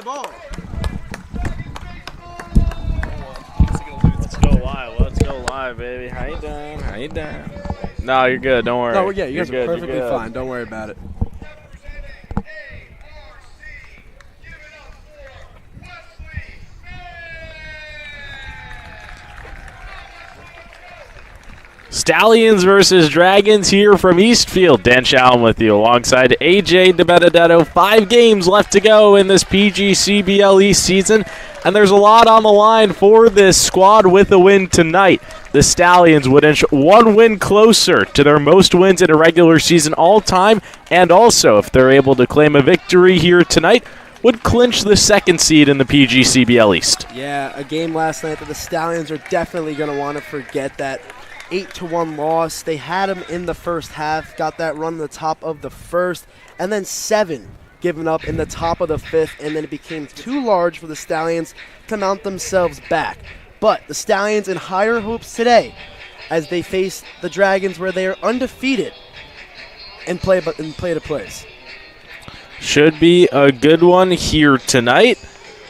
ball. Let's go live. Let's go live, baby. How you doing? How you doing? No, you're good. Don't worry. No, we're good. You guys You're are good. perfectly fine. Don't worry about it. Stallions versus Dragons here from Eastfield. Dan Allen with you alongside AJ DiBenedetto. 5 games left to go in this PGCBL East season, and there's a lot on the line for this squad with a win tonight. The Stallions would inch 1 win closer to their most wins in a regular season all time, and also, if they're able to claim a victory here tonight, would clinch the 2nd seed in the PGCBL East. Yeah, a game last night that the Stallions are definitely going to want to forget. That 8-1 loss. They had them in the first half, got that run in the top of the first, and then 7 given up in the top of the 5th, and then it became too large for the Stallions to mount themselves back. But the Stallions in higher hopes today as they face the Dragons, where they are undefeated and play to place. Should be a good one here tonight.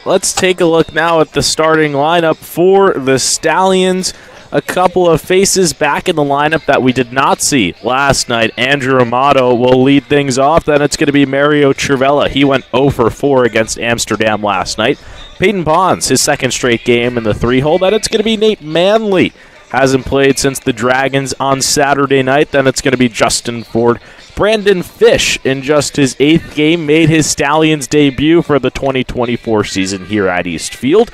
Let's take a look now at the starting lineup for the Stallions. A couple of faces back in the lineup that we did not see last night. Andrew Amato will lead things off. Then it's going to be Mario Trivella. He went 0 for 4 against Amsterdam last night. Peyton Bonds, his 2nd straight game in the 3-hole. Then it's going to be Nate Manley. Hasn't played since the Dragons on Saturday night. Then it's going to be Justin Ford. Brandon Fish, in just his 8th game, made his Stallions debut for the 2024 season here at Eastfield.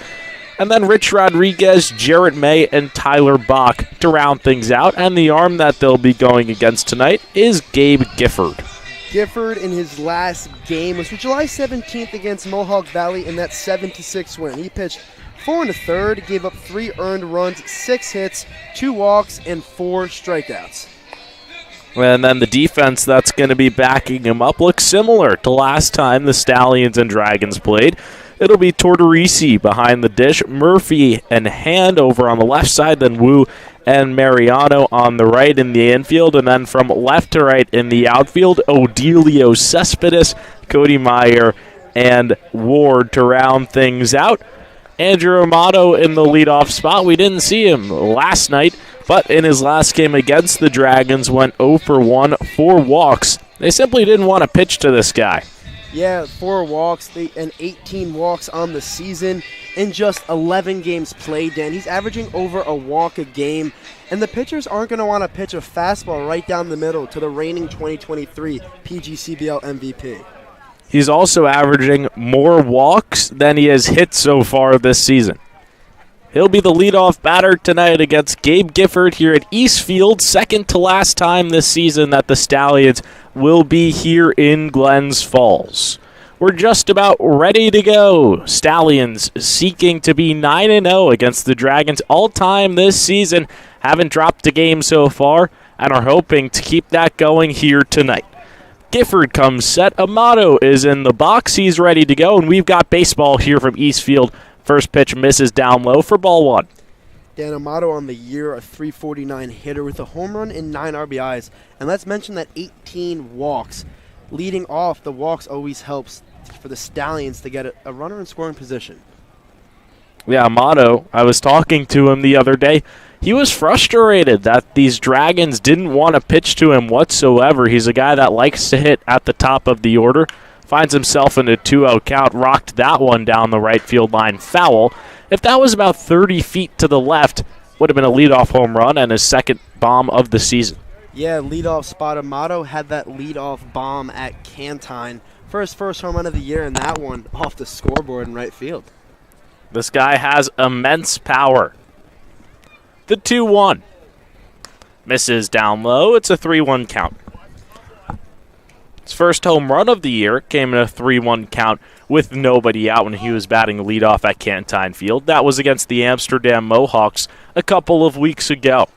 And then Rich Rodriguez, Jarrett May, and Tyler Bach to round things out. And the arm that they'll be going against tonight is Gabe Gifford. Gifford in his last game was July 17th against Mohawk Valley in that 7-6 win. He pitched 4 1/3, gave up 3 earned runs, 6 hits, 2 walks, and 4 strikeouts. And then the defense that's going to be backing him up looks similar to last time the Stallions and Dragons played. It'll be Tortorisi behind the dish, Murphy and Hand over on the left side, then Wu and Mariano on the right in the infield, and then from left to right in the outfield, Odilio Cespedes, Cody Meyer, and Ward to round things out. Andrew Amato in the leadoff spot. We didn't see him last night, but in his last game against the Dragons went 0 for 1, 4 walks. They simply didn't want to pitch to this guy. Yeah, 4 walks and 18 walks on the season in just 11 games played, Dan. He's averaging over a walk a game, and the pitchers aren't going to want to pitch a fastball right down the middle to the reigning 2023 PGCBL MVP. He's also averaging more walks than he has hit so far this season. He'll be the leadoff batter tonight against Gabe Gifford here at Eastfield, 2nd to last time this season that the Stallions will be here in Glens Falls. We're just about ready to go. Stallions seeking to be 9-0 against the Dragons all-time this season. Haven't dropped a game so far and are hoping to keep that going here tonight. Gifford comes set. Amato is in the box. He's ready to go, and we've got baseball here from Eastfield. First pitch misses down low for ball 1. Dan Amato on the year, a .349 hitter with a home run and 9 RBIs. And let's mention that 18 walks. Leading off, the walks always helps for the Stallions to get a runner in scoring position. Yeah, Amato, I was talking to him the other day. He was frustrated that these Dragons didn't want to pitch to him whatsoever. He's a guy that likes to hit at the top of the order. Finds himself in a 2-0 count, rocked that one down the right field line foul. If that was about 30 feet to the left, would have been a leadoff home run and his 2nd bomb of the season. Yeah, leadoff spot. Amato had that leadoff bomb at Cantine for his first home run of the year, and that one off the scoreboard in right field. This guy has immense power. The 2-1. Misses down low. It's a 3-1 count. His first home run of the year came in a 3-1 count with nobody out when he was batting leadoff at Cantine Field. That was against the Amsterdam Mohawks a couple of weeks ago.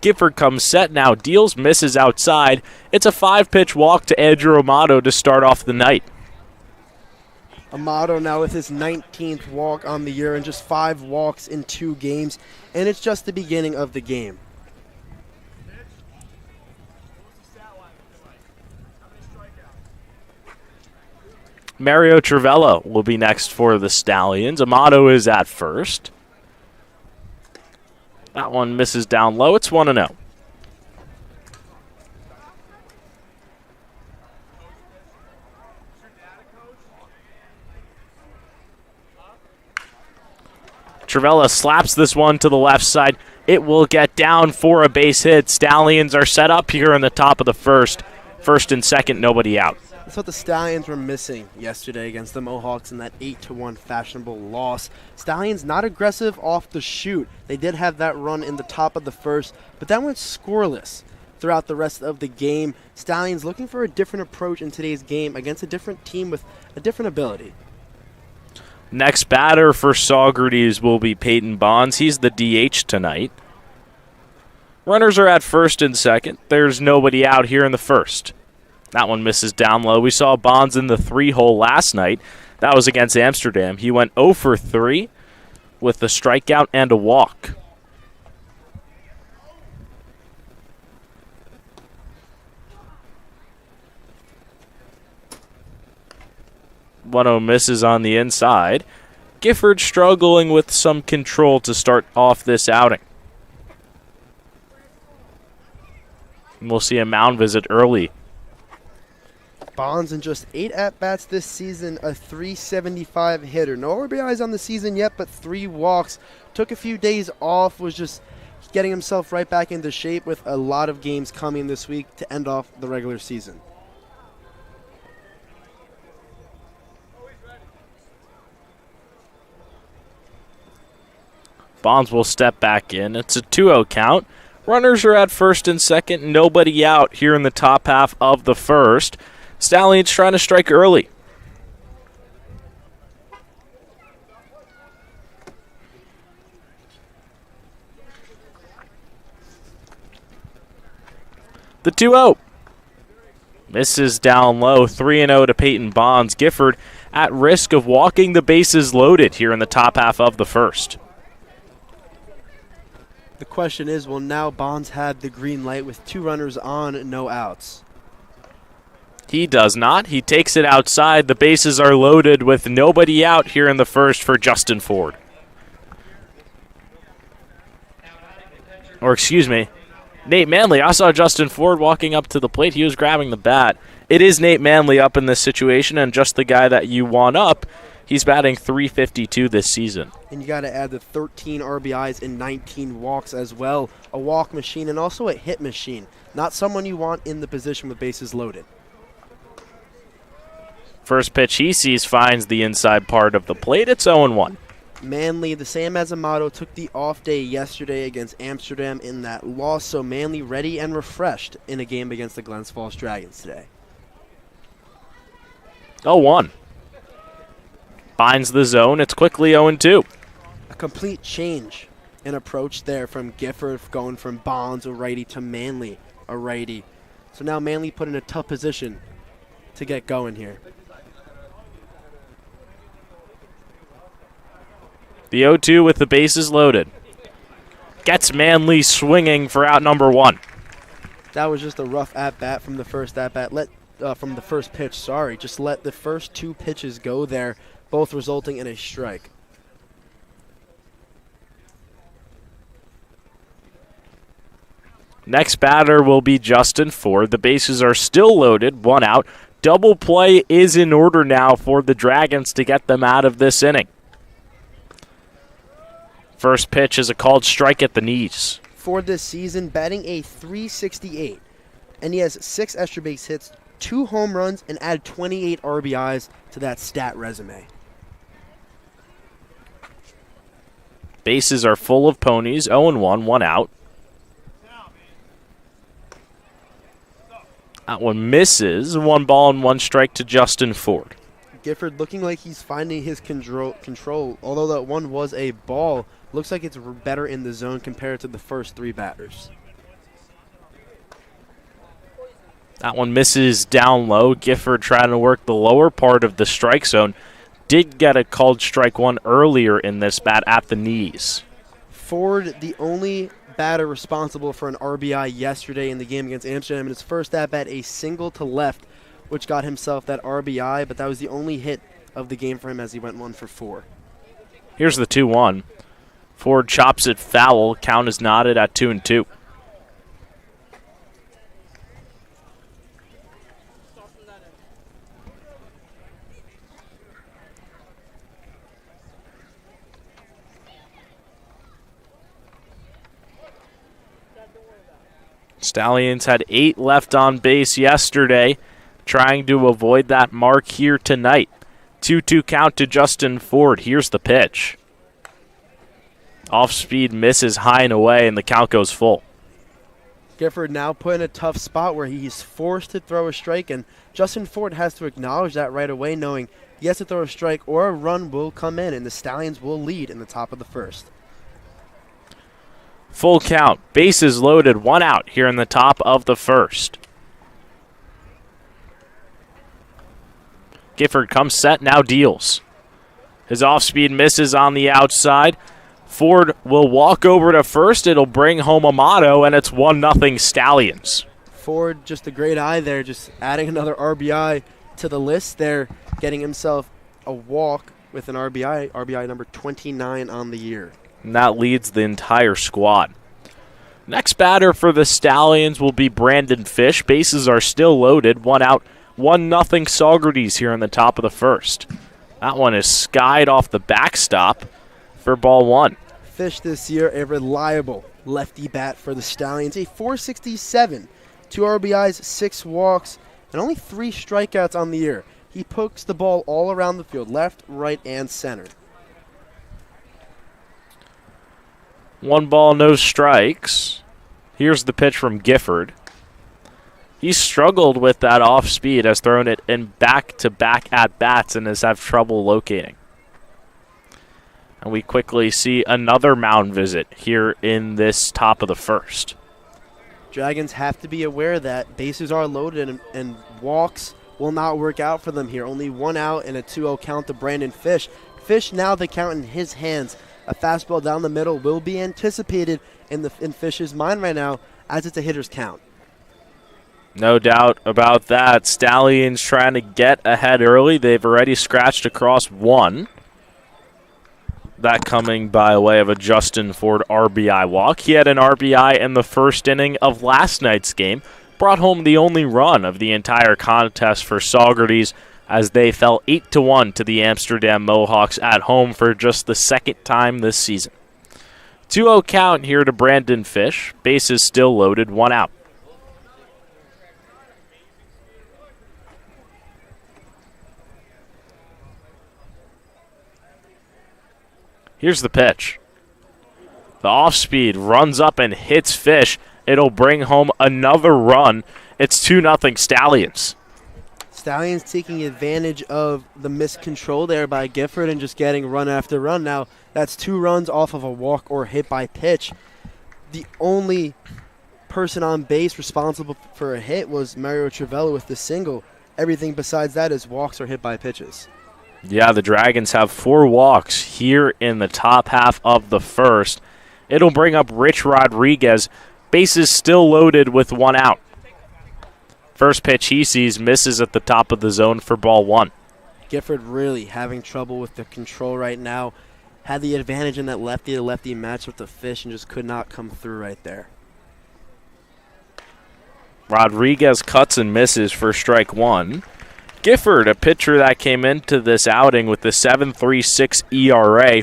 Gifford comes set now, deals, misses outside. It's a 5-pitch walk to Andrew Amato to start off the night. Amato now with his 19th walk on the year and just 5 walks in 2 games, and it's just the beginning of the game. Mario Trivella will be next for the Stallions. Amato is at first. That one misses down low. It's 1-0. Trivella slaps this one to the left side. It will get down for a base hit. Stallions are set up here in the top of the first. First and second, nobody out. That's what the Stallions were missing yesterday against the Mohawks in that 8-1 fashionable loss. Stallions not aggressive off the shoot. They did have that run in the top of the first, but that went scoreless throughout the rest of the game. Stallions looking for a different approach in today's game against a different team with a different ability. Next batter for Saugerties will be Peyton Bonds. He's the DH tonight. Runners are at first and second. There's nobody out here in the first. That one misses down low. We saw Bonds in the 3-hole last night. That was against Amsterdam. He went 0 for 3 with a strikeout and a walk. One misses on the inside. Gifford struggling with some control to start off this outing. And we'll see a mound visit early. Bonds in just 8 at-bats this season, a .375 hitter. No RBIs on the season yet, but 3 walks. Took a few days off, was just getting himself right back into shape with a lot of games coming this week to end off the regular season. Bonds will step back in. It's a 2-0 count. Runners are at first and second. Nobody out here in the top half of the first. Stallions trying to strike early. The 2-0. Misses down low. 3-0 to Peyton Bonds. Gifford at risk of walking the bases loaded here in the top half of the first. The question is, will now Bonds have the green light with 2 runners on, no outs? He does not. He takes it outside. The bases are loaded with nobody out here in the first for Justin Ford. Or excuse me, Nate Manley. I saw Justin Ford walking up to the plate. He was grabbing the bat. It is Nate Manley up in this situation, and just the guy that you want up. He's batting .352 this season. And you got to add the 13 RBIs and 19 walks as well. A walk machine and also a hit machine. Not someone you want in the position with bases loaded. First pitch he sees finds the inside part of the plate. It's 0-1. Manley, the same as Amato, took the off day yesterday against Amsterdam in that loss, so Manley ready and refreshed in a game against the Glens Falls Dragons today. 0-1. Finds the zone. It's quickly 0-2. A complete change in approach there from Gifford, going from Bonds, a righty, to Manley, a righty. So now Manley put in a tough position to get going here. The 0-2 with the bases loaded. Gets Manley swinging for out number 1. That was just a rough at-bat from the first at-bat. From the first pitch, sorry. Just let the first 2 pitches go there, both resulting in a strike. Next batter will be Justin Ford. The bases are still loaded, 1 out. Double play is in order now for the Dragons to get them out of this inning. First pitch is a called strike at the knees. For this season, batting a .368, and he has 6 extra base hits, 2 home runs, and added 28 RBIs to that stat resume. Bases are full of ponies, 0-1, 1 out. That one misses. 1 ball and 1 strike to Justin Ford. Gifford looking like he's finding his control. Although that one was a ball, looks like it's better in the zone compared to the first 3 batters. That one misses down low. Gifford trying to work the lower part of the strike zone. Did get a called strike 1 earlier in this bat at the knees. Ford, the only batter responsible for an RBI yesterday in the game against Amsterdam. In his first at-bat, a single to left which got himself that RBI, but that was the only hit of the game for him as he went 1 for 4. Here's the 2-1. Ford chops it foul. Count is knotted at 2-2. Stallions had 8 left on base yesterday, trying to avoid that mark here tonight. 2-2 count to Justin Ford. Here's the pitch. Off speed misses high and away, and the count goes full. Gifford now put in a tough spot where he's forced to throw a strike, and Justin Ford has to acknowledge that right away, knowing he has to throw a strike or a run will come in, and the Stallions will lead in the top of the first. Full count, bases loaded, 1 out here in the top of the first. Gifford comes set, now deals. His off-speed misses on the outside. Ford will walk over to first. It'll bring home Amato, and it's 1-0 Stallions. Ford, just a great eye there, just adding another RBI to the list there, getting himself a walk with an RBI number 29 on the year. And that leads the entire squad. Next batter for the Stallions will be Brandon Fish. Bases are still loaded. 1 out, 1-0 Saugerties here in the top of the first. That one is skied off the backstop for ball 1. Fish this year, a reliable lefty bat for the Stallions. A .467, 2 RBIs, 6 walks, and only 3 strikeouts on the year. He pokes the ball all around the field, left, right, and center. 1 ball, no strikes. Here's the pitch from Gifford. He struggled with that off speed, has thrown it in back-to-back at-bats and has had trouble locating. And we quickly see another mound visit here in this top of the first. Dragons have to be aware that bases are loaded and walks will not work out for them here. Only 1 out and a 2-0 count to Brandon Fish. Fish now the count in his hands. A fastball down the middle will be anticipated in Fish's mind right now as it's a hitter's count. No doubt about that. Stallions trying to get ahead early. They've already scratched across 1. That coming by way of a Justin Ford RBI walk. He had an RBI in the first inning of last night's game. Brought home the only run of the entire contest for Saugerties as they fell 8-1 to the Amsterdam Mohawks at home for just the second time this season. 2-0 count here to Brandon Fish. Bases still loaded, 1 out. Here's the pitch. The off-speed runs up and hits Fish. It'll bring home another run. It's 2-0 Stallions. Stallions taking advantage of the miscontrol there by Gifford and just getting run after run. Now, that's 2 runs off of a walk or hit by pitch. The only person on base responsible for a hit was Mario Trivella with the single. Everything besides that is walks or hit by pitches. Yeah, the Dragons have 4 walks here in the top half of the first. It'll bring up Rich Rodriguez. Bases still loaded with 1 out. First pitch he sees misses at the top of the zone for ball 1. Gifford really having trouble with the control right now. Had the advantage in that lefty-to-lefty match with the Fish and just could not come through right there. Rodriguez cuts and misses for strike 1. Gifford, a pitcher that came into this outing with the 7.36 ERA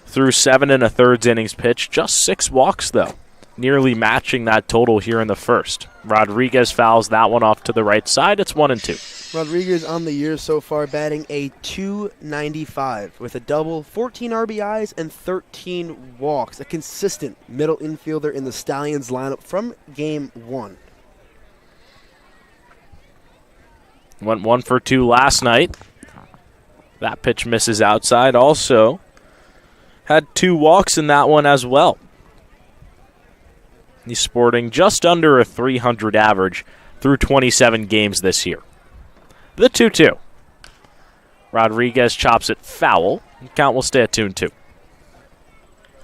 through 7 1/3 innings pitched. Just 6 walks, though, nearly matching that total here in the first. Rodriguez fouls that one off to the right side. It's 1-2. Rodriguez on the year so far batting a .295 with a double, 14 RBIs, and 13 walks. A consistent middle infielder in the Stallions lineup from game 1. Went 1 for 2 last night. That pitch misses outside. Also had 2 walks in that one as well. He's sporting just under a .300 average through 27 games this year. The 2-2. Rodriguez chops it foul. Count will stay at 2-2.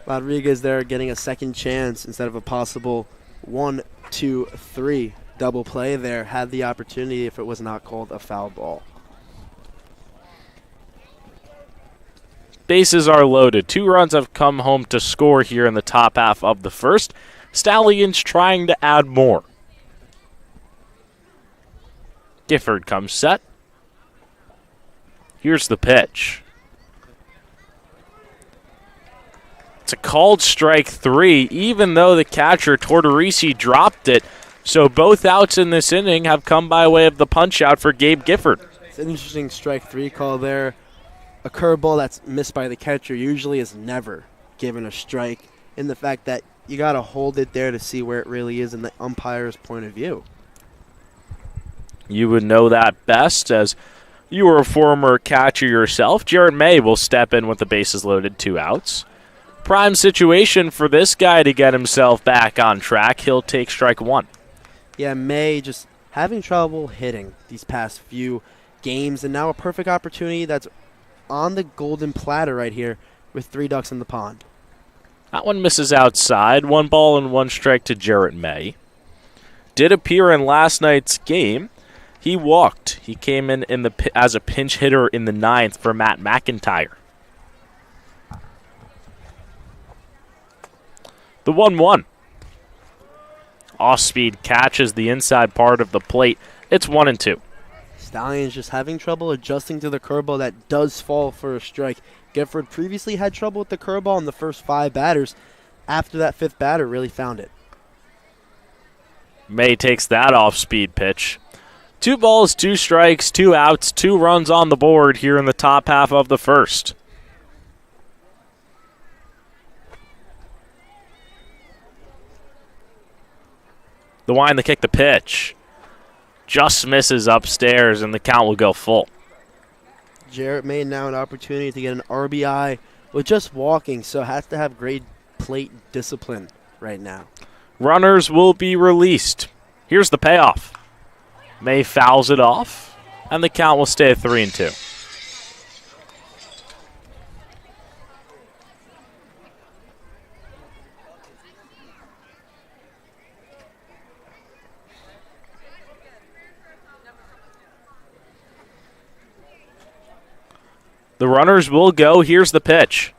Rodriguez there getting a second chance instead of a possible 1, 2, 3. double play there, had the opportunity if it was not called a foul ball. Bases are loaded. 2 runs have come home to score here in the top half of the first. Stallions trying to add more. Gifford comes set. Here's the pitch. It's a called strike 3, even though the catcher, Tortorisi, dropped it. So both outs in this inning have come by way of the punch-out for Gabe Gifford. It's an interesting strike 3 call there. A curveball that's missed by the catcher usually is never given a strike, in the fact that you got to hold it there to see where it really is in the umpire's point of view. You would know that best, as you were a former catcher yourself. Jarrett May will step in with the bases loaded, 2 outs. Prime situation for this guy to get himself back on track. He'll take strike 1. Yeah, May just having trouble hitting these past few games, and now a perfect opportunity that's on the golden platter right here with 3 ducks in the pond. That one misses outside. 1 ball and 1 strike to Jarrett May. Did appear in last night's game. He walked. He came in as a pinch hitter in the 9th for Matt McIntyre. The 1-1. Off-speed catches the inside part of the plate. It's 1-2. Stallions just having trouble adjusting to the curveball that does fall for a strike. Gifford previously had trouble with the curveball in the first 5 batters. After that 5th batter really found it. May takes that off-speed pitch. 2 balls, 2 strikes, 2 outs, 2 runs on the board here in the top half of the first. The wind, the kick, the pitch. Just misses upstairs, and the count will go full. Jarrett May now an opportunity to get an RBI with just walking, so has to have great plate discipline right now. Runners will be released. Here's the payoff. May fouls it off, and the count will stay at 3-2. The runners will go. Here's the pitch.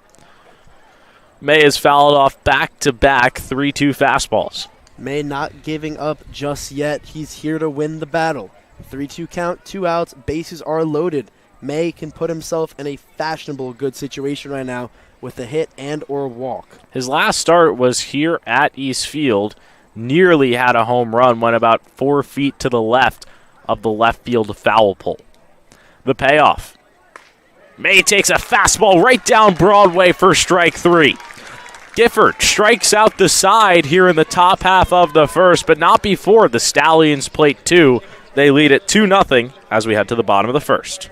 May has fouled off back-to-back 3-2 fastballs. May not giving up just yet. He's here to win the battle. 3-2 count, 2 outs, bases are loaded. May can put himself in a fashionable good situation right now with a hit and or walk. His last start was here at East Field. Nearly had a home run, went about 4 feet to the left of the left field foul pole. The payoff. May takes a fastball right down Broadway for strike 3. Gifford strikes out the side here in the top half of the first, but not before the Stallions plate 2. They lead it 2-0 as we head to the bottom of the first.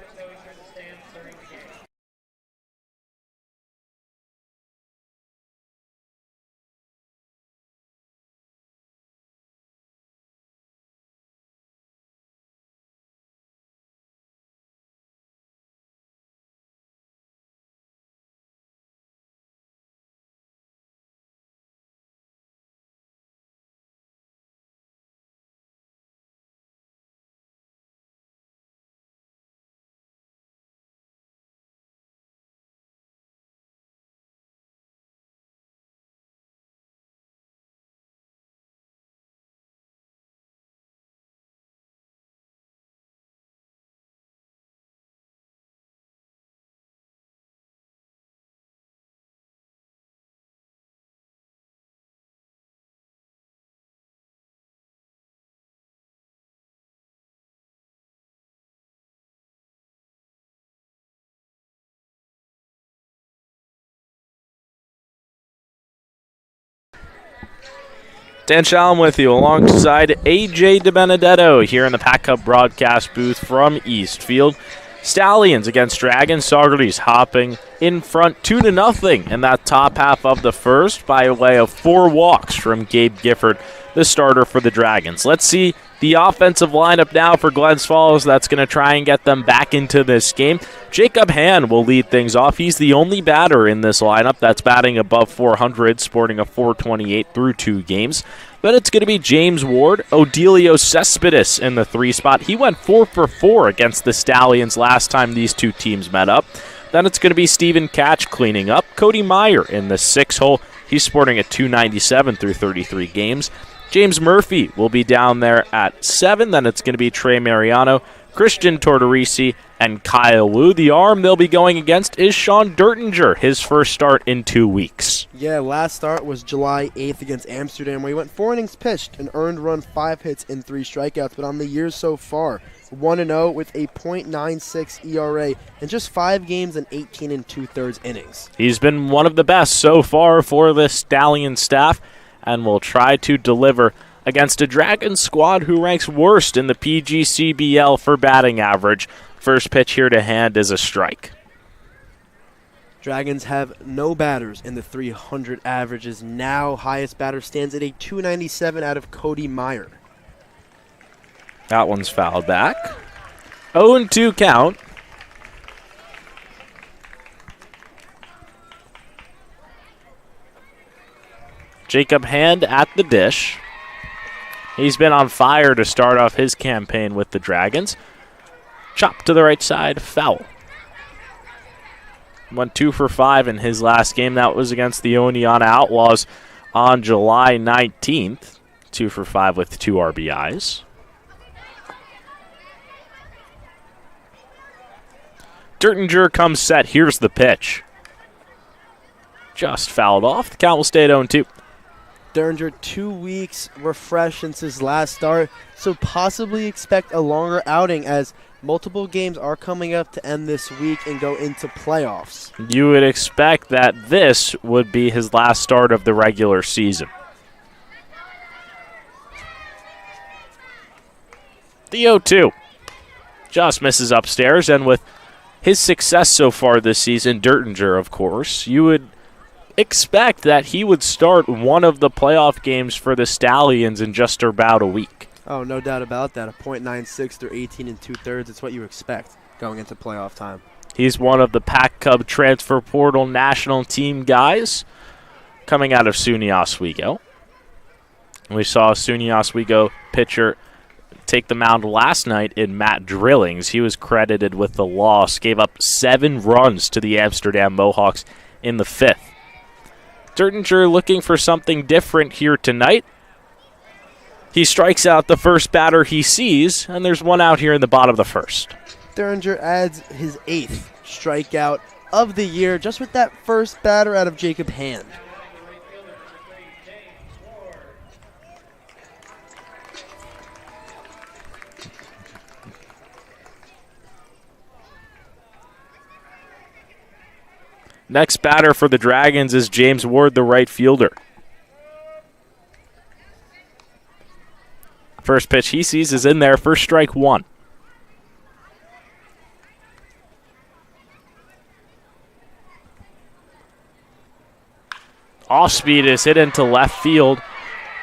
Dan Shalom with you alongside AJ DiBenedetto here in the Pac Cup broadcast booth from East Field. Stallions against Dragons. Saugerties hopping in front 2-0 in that top half of the first by way of 4 walks from Gabe Gifford, the starter for the Dragons. Let's see the offensive lineup now for Glens Falls that's going to try and get them back into this game. Jacob Hand will lead things off. He's the only batter in this lineup that's batting above 400, sporting a 428 through 2 games. Then it's going to be James Ward, Odilio Cespedes in the 3 spot. He went 4 for 4 against the Stallions last time these two teams met up. Then it's going to be Stephen Catch cleaning up. Cody Meyer in the 6 hole. He's sporting a 297 through 33 games. James Murphy will be down there at 7. Then it's going to be Trey Mariano, Christian Tortorisi, and Kyle Wu. The arm they'll be going against is Sean Dirtinger, his first start in 2 weeks. Yeah, last start was July 8th against Amsterdam, where he went 4 innings pitched, an earned run, 5 hits, and 3 strikeouts. But on the year so far, 1-0 with a .96 ERA in just 5 games and 18 2/3 innings. He's been one of the best so far for the Stallion staff, and will try to deliver against a Dragons squad who ranks worst in the PGCBL for batting average. First pitch here to hand is a strike. Dragons have no batters in the 300 averages. Now highest batter stands at a 297 out of Cody Meyer. That one's fouled back. 0-2 count. Jacob Hand at the dish. He's been on fire to start off his campaign with the Dragons. Chop to the right side, foul. Went 2 for 5 in his last game. That was against the Oneonta Outlaws on July 19th. 2 for 5 with 2 RBIs. Dirtinger comes set. Here's the pitch. Just fouled off. The count will stay at 0-2. Diringer 2 weeks refreshed since his last start, so possibly expect a longer outing as multiple games are coming up to end this week and go into playoffs. You would expect that this would be his last start of the regular season. The 0-2 just misses upstairs, and with his success so far this season, Dirtinger, of course, you would expect that he would start one of the playoff games for the Stallions in just about a week. Oh, no doubt about that. A .96 through 18 2/3. It's what you expect going into playoff time. He's one of the Pac Cub transfer portal national team guys coming out of SUNY Oswego. We saw a SUNY Oswego pitcher take the mound last night in Matt Drillings. He was credited with the loss, gave up 7 runs to the Amsterdam Mohawks in the 5th. Dirtinger looking for something different here tonight. He strikes out the first batter he sees, and there's one out here in the bottom of the first. Diringer adds his 8th strikeout of the year just with that first batter out of Jacob Hand. Next batter for the Dragons is James Ward, the right fielder. First pitch he sees is in there. First strike 1. Off speed is hit into left field.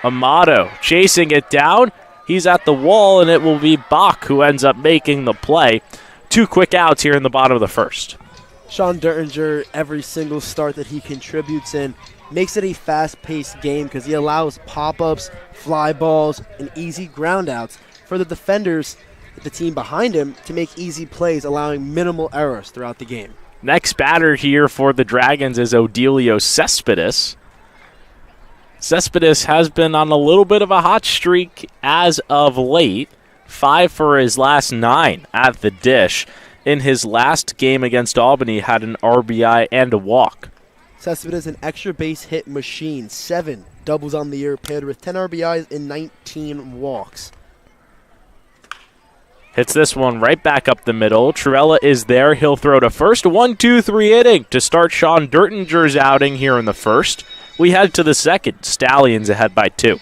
Amato chasing it down. He's at the wall, and it will be Bach who ends up making the play. 2 quick outs here in the bottom of the first. Sean Dirtinger, every single start that he contributes in, makes it a fast-paced game because he allows pop-ups, fly balls, and easy groundouts for the defenders, the team behind him, to make easy plays, allowing minimal errors throughout the game. Next batter here for the Dragons is Odilio Cespedes. Cespedes has been on a little bit of a hot streak as of late. 5 for his last 9 at the dish. In his last game against Albany, had an RBI and a walk. Cespedes an extra base hit machine. 7 doubles on the year, paired with 10 RBIs and 19 walks. Hits this one right back up the middle. Trivella is there. He'll throw to first. 1-2-3 inning to start Sean Dirtinger's outing here in the first. We head to the second. Stallions ahead by 2.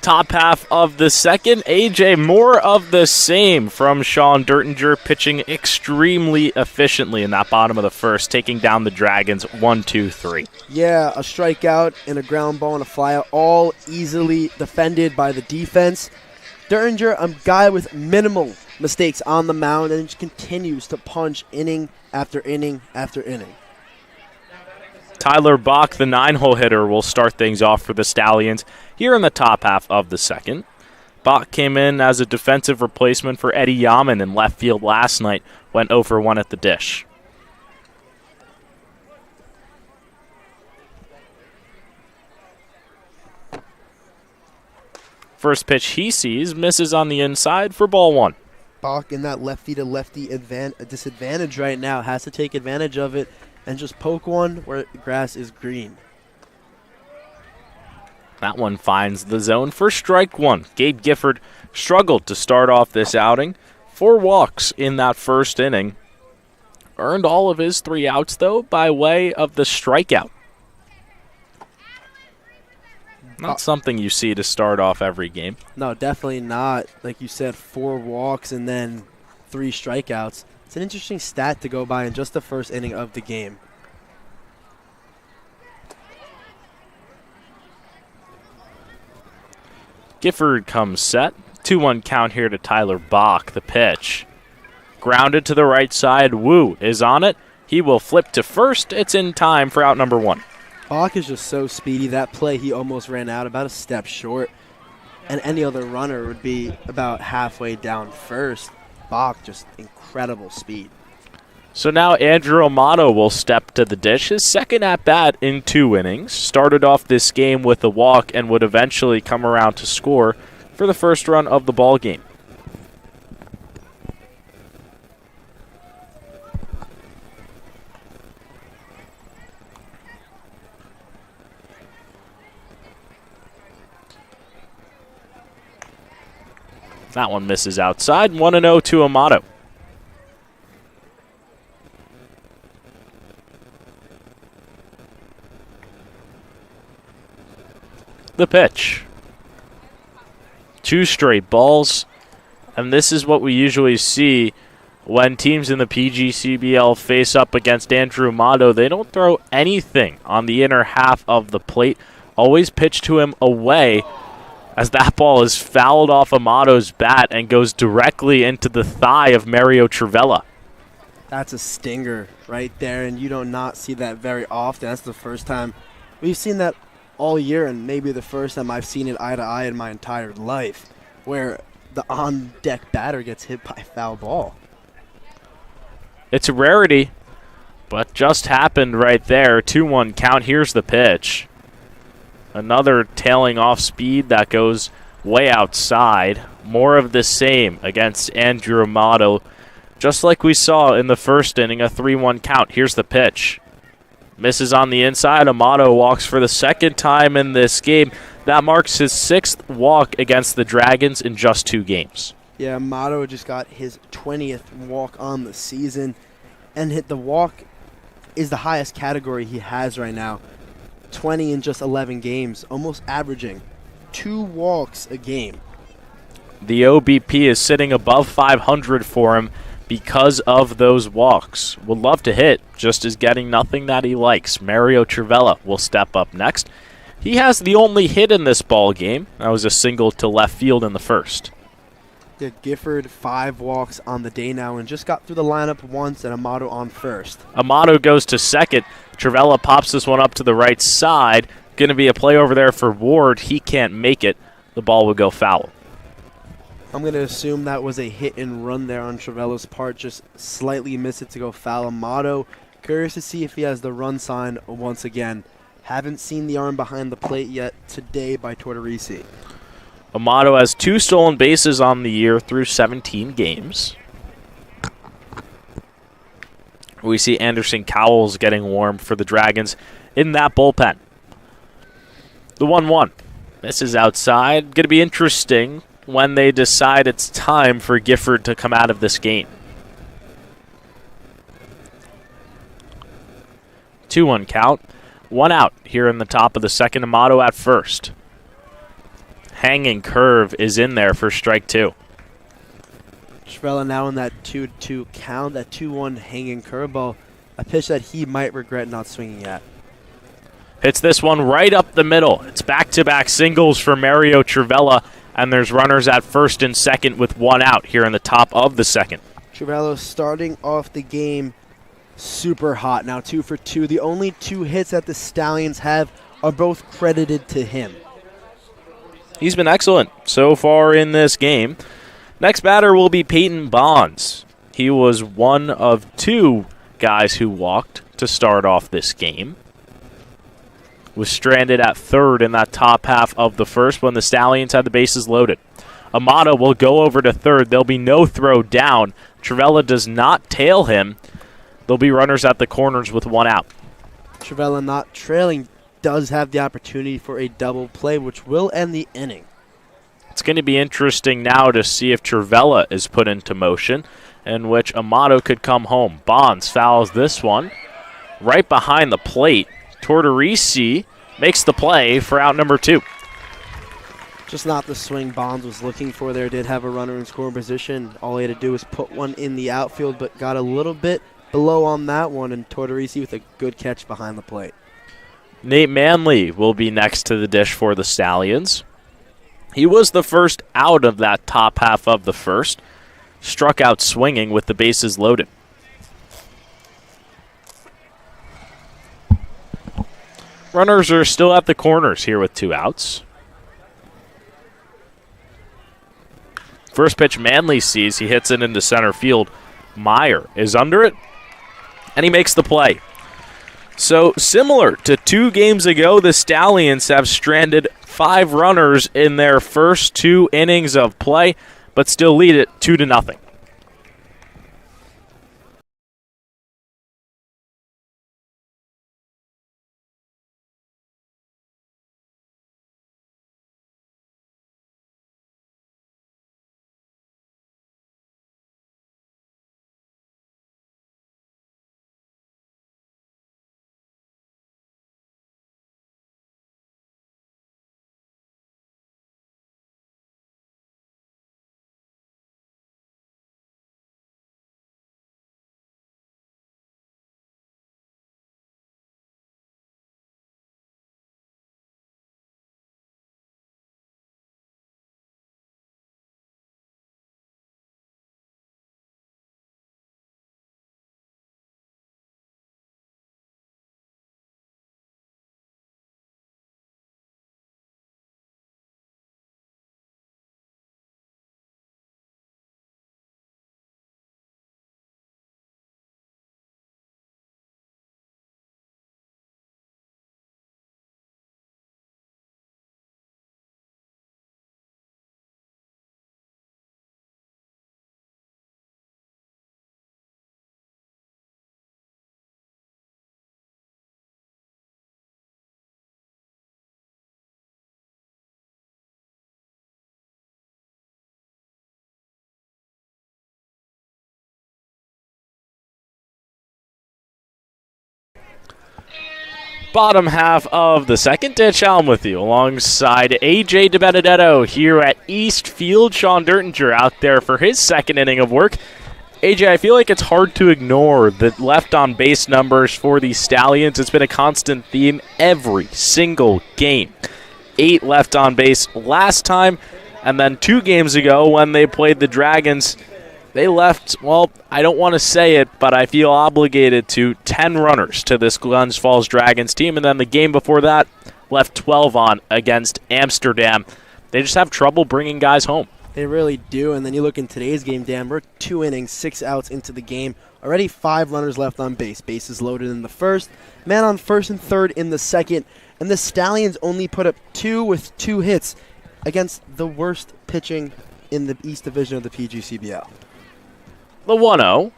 Top half of the second, AJ, more of the same from Sean Diringer, pitching extremely efficiently in that bottom of the first, taking down the Dragons 1-2-3. Yeah, a strikeout and a ground ball and a flyout, all easily defended by the defense. Diringer, a guy with minimal mistakes on the mound, and just continues to punch inning after inning after inning. Tyler Bach, the 9-hole hitter, will start things off for the Stallions here in the top half of the second. Bach came in as a defensive replacement for Eddie Yaman in left field last night, went 0 for 1 at the dish. First pitch he sees misses on the inside for ball 1. Bach in that lefty-to-lefty disadvantage right now, has to take advantage of it and just poke one where the grass is green. That one finds the zone for strike 1. Gabe Gifford struggled to start off this outing. 4 walks in that first inning. Earned all of his 3 outs, though, by way of the strikeout. Not something you see to start off every game. No, definitely not. Like you said, 4 walks and then 3 strikeouts. It's an interesting stat to go by in just the first inning of the game. Gifford comes set. 2-1 count here to Tyler Bach, the pitch. Grounded to the right side. Wu is on it. He will flip to first. It's in time for out number 1. Bach is just so speedy. That play, he almost ran out about a step short. And any other runner would be about halfway down first. Bach, just incredible speed. So now Andrew Amato will step to the dish. His second at-bat in 2 innings. Started off this game with a walk and would eventually come around to score for the first run of the ball game. That one misses outside. 1-0 to Amato. The pitch. 2 straight balls. And this is what we usually see when teams in the PGCBL face up against Andrew Amato. They don't throw anything on the inner half of the plate. Always pitch to him away, as that ball is fouled off Amato's bat and goes directly into the thigh of Mario Trivella. That's a stinger right there, and you do not see that very often. That's the first time we've seen that all year, and maybe the first time I've seen it eye to eye in my entire life, where the on-deck batter gets hit by a foul ball. It's a rarity, but just happened right there. 2-1 count. Here's the pitch. Another tailing off speed that goes way outside. More of the same against Andrew Amato. Just like we saw in the first inning, a 3-1 count. Here's the pitch. Misses on the inside. Amato walks for the second time in this game. That marks his 6th walk against the Dragons in just 2 games. Yeah, Amato just got his 20th walk on the season. And the walk is the highest category he has right now. 20 in just 11 games, almost averaging 2 walks a game. The OBP is sitting above 500 for him because of those walks. Would love to hit, just is getting nothing that he likes. Mario Trivella will step up next. He has the only hit in this ball game. That was a single to left field in the first. Yeah, Gifford 5 walks on the day now and just got through the lineup once, and Amato on first. Amato goes to second. Trivella pops this one up to the right side. Going to be a play over there for Ward. He can't make it. The ball will go foul. I'm going to assume that was a hit and run there on Trivella's part. Just slightly missed it to go foul. Amato, curious to see if he has the run sign once again. Haven't seen the arm behind the plate yet today by Tortorisi. Amato has 2 stolen bases on the year through 17 games. We see Anderson Cowles getting warm for the Dragons in that bullpen. The 1-1. This is outside. Going to be interesting when they decide it's time for Gifford to come out of this game. 2-1 count. 1 out here in the top of the second. Amato at first. hanging curve is in there for strike 2. Trivella now in that 2-2 count, that 2-1 hanging curveball, a pitch that he might regret not swinging at. Hits this one right up the middle. It's back-to-back singles for Mario Trivella, and there's runners at first and second with one out here in the top of the second. Trivella starting off the game super hot. Now 2 for 2. The only 2 hits that the Stallions have are both credited to him. He's been excellent so far in this game. Next batter will be Peyton Bonds. He was one of 2 guys who walked to start off this game. Was stranded at third in that top half of the first when the Stallions had the bases loaded. Amato will go over to third. There'll be no throw down. Trivella does not tail him. There'll be runners at the corners with one out. Trivella not trailing does have the opportunity for a double play, which will end the inning. It's going to be interesting now to see if Trivella is put into motion, in which Amato could come home. Bonds fouls this one right behind the plate. Tortorisi makes the play for out number 2. Just not the swing Bonds was looking for there. Did have a runner in scoring position. All he had to do was put one in the outfield, but got a little bit below on that one, and Tortorisi with a good catch behind the plate. Nate Manley will be next to the dish for the Stallions. He was the first out of that top half of the first. Struck out swinging with the bases loaded. Runners are still at the corners here with 2 outs. First pitch Manley sees, he hits it into center field. Meyer is under it, and he makes the play. So similar to 2 games ago, the Stallions have stranded 5 runners in their first 2 innings of play, but still lead it 2-0. Bottom half of the second, Ditch Allen with you alongside A.J. DiBenedetto here at East Field. Sean Dertinger out there for his second inning of work. AJ, I feel like it's hard to ignore the left on base numbers for the Stallions. It's been a constant theme every single game. 8 left on base last time, and then 2 games ago when they played the Dragons, they left, well, I don't want to say it, but I feel obligated to 10 runners to this Glens Falls Dragons team. And then the game before that, left 12 on against Amsterdam. They just have trouble bringing guys home. They really do. And then you look in today's game, Dan, we're 2 innings, 6 outs into the game. Already 5 runners left on base. Bases loaded in the first, man on first and third in the second. And the Stallions only put up 2 with 2 hits against the worst pitching in the East Division of the PGCBL. The 1-0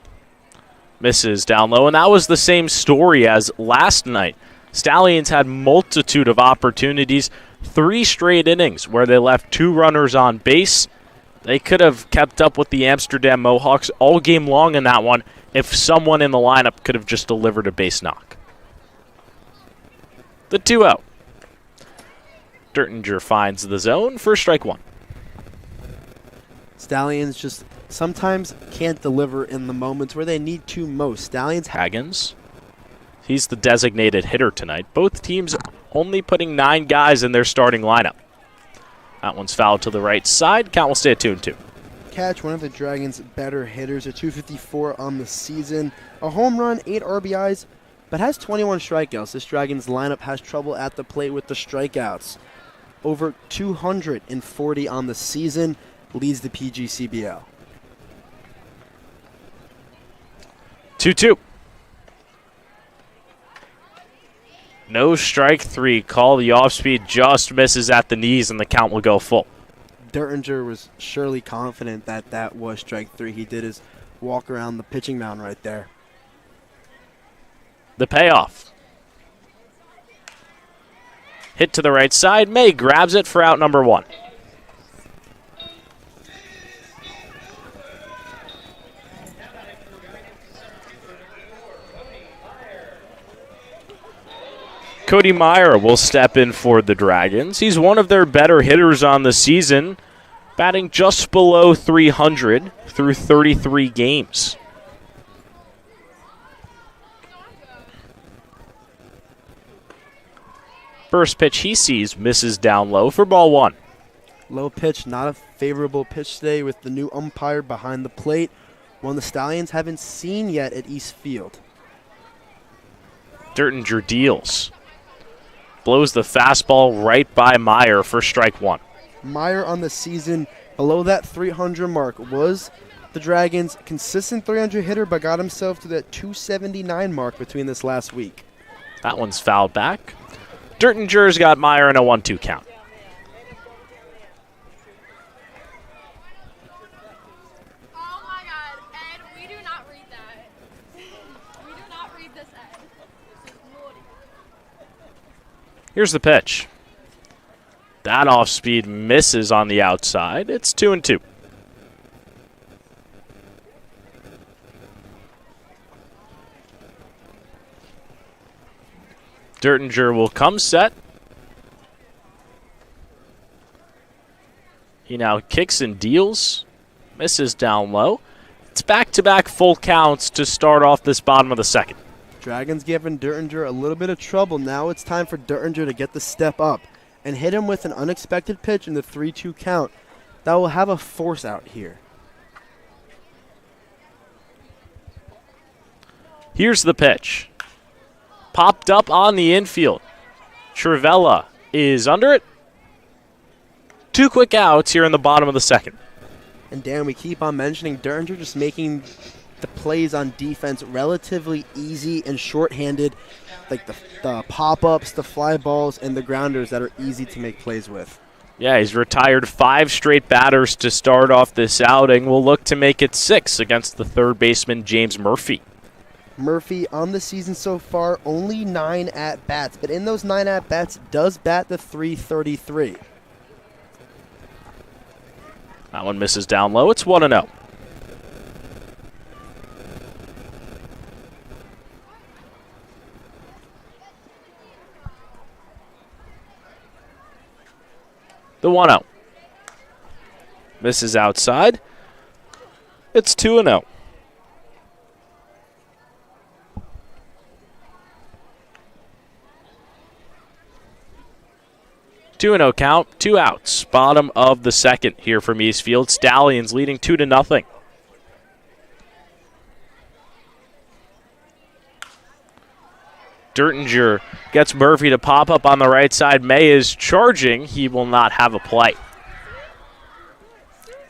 misses down low, and that was the same story as last night. Stallions had multitude of opportunities, 3 straight innings where they left 2 runners on base. They could have kept up with the Amsterdam Mohawks all game long in that one if someone in the lineup could have just delivered a base knock. The 2-0. Diringer finds the zone for strike one. Stallions just sometimes can't deliver in the moments where they need to most. Stallions Haggins. He's the designated hitter tonight. Both teams only putting 9 guys in their starting lineup. That one's fouled to the right side. Count will stay at 2-2. Catch, one of the Dragons' better hitters, a .254 on the season. A home run, 8 RBIs, but has 21 strikeouts. This Dragons lineup has trouble at the plate with the strikeouts. Over 240 on the season, leads the PGCBL. 2-2. No strike 3. Call the off-speed just misses at the knees, and the count will go full. Diringer was surely confident that that was strike 3. He did his walk around the pitching mound right there. The payoff. Hit to the right side. May grabs it for out number 1. Cody Meyer will step in for the Dragons. He's one of their better hitters on the season, batting just below 300 through 33 games. First pitch he sees misses down low for ball 1. Low pitch, not a favorable pitch today with the new umpire behind the plate. One the Stallions haven't seen yet at East Field. Diringer deals. Blows the fastball right by Meyer for strike 1. Meyer on the season below that 300 mark. Was the Dragons' consistent 300 hitter, but got himself to that 279 mark between this last week. That one's fouled back. Diringer's got Meyer in a 1-2 count. Oh my God, Ed, we do not read that. We do not read this, Ed. This is naughty. Here's the pitch. That off speed misses on the outside. It's 2-2. Diringer will come set. He now kicks and deals. Misses down low. It's back-to-back full counts to start off this bottom of the second. Dragons giving Diringer a little bit of trouble. Now it's time for Diringer to get the step up and hit him with an unexpected pitch in the 3-2 count. That will have a force out here. Here's the pitch. Popped up on the infield. Trivella is under it. 2 quick outs here in the bottom of the second. And Dan, we keep on mentioning Diringer just making the plays on defense relatively easy and shorthanded, like the pop-ups, the fly balls, and the grounders that are easy to make plays with. Yeah, he's retired 5 straight batters to start off this outing. We'll look to make it 6 against the third baseman, James Murphy. Murphy on the season so far, only 9 at-bats, but in those 9 at-bats, does bat the .333. That one misses down low. It's 1-0. The 1-0. Misses outside. It's 2-0. 2-0 count, 2 outs. Bottom of the second here from Eastfield. Stallions leading 2-0. Diringer gets Murphy to pop up on the right side. May is charging. He will not have a play.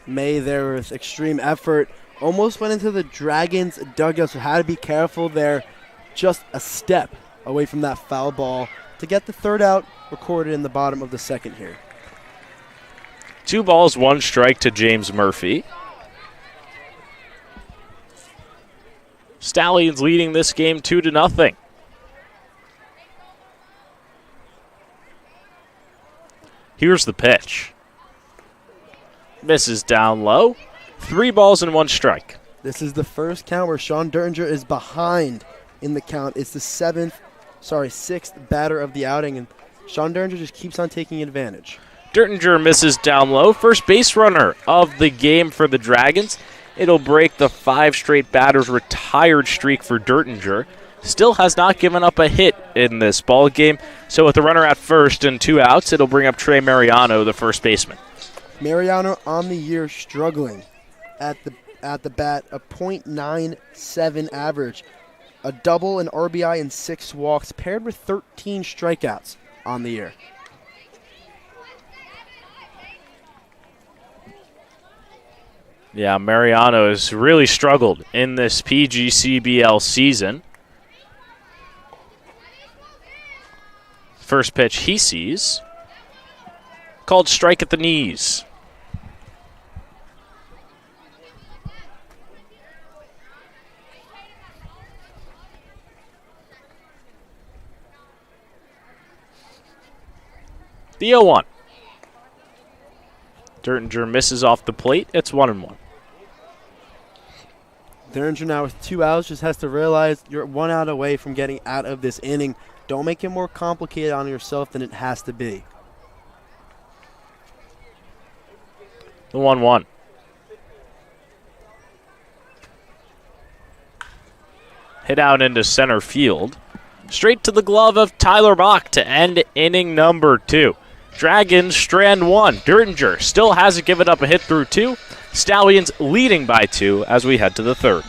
May there with extreme effort. Almost went into the Dragons dugout, so had to be careful there. Just a step away from that foul ball to get the third out recorded in the bottom of the second here. 2 balls, 1 strike to James Murphy. Stallions leading this game 2-0. Here's the pitch. Misses down low. 3 balls and 1 strike. This is the first count where Sean Diringer is behind in the count. It's the sixth batter of the outing, and Sean Diringer just keeps on taking advantage. Diringer misses down low. First base runner of the game for the Dragons. It'll break the 5 straight batters retired streak for Diringer. Still has not given up a hit in this ball game. So with the runner at first and 2 outs, it'll bring up Trey Mariano, the first baseman. Mariano on the year struggling at the bat, a .97 average, a double, an RBI, and 6 walks, paired with 13 strikeouts on the year. Yeah, Mariano has really struggled in this PGCBL season. First pitch he sees, called strike at the knees. The 0-1. Diringer misses off the plate. It's 1-1. Diringer now with 2 outs just has to realize you're 1 out away from getting out of this inning. Don't make it more complicated on yourself than it has to be. The 1-1. Hit out into center field. Straight to the glove of Tyler Bach to end inning number 2. Dragons strand 1. Diringer still hasn't given up a hit through 2. Stallions leading by 2 as we head to the 3rd.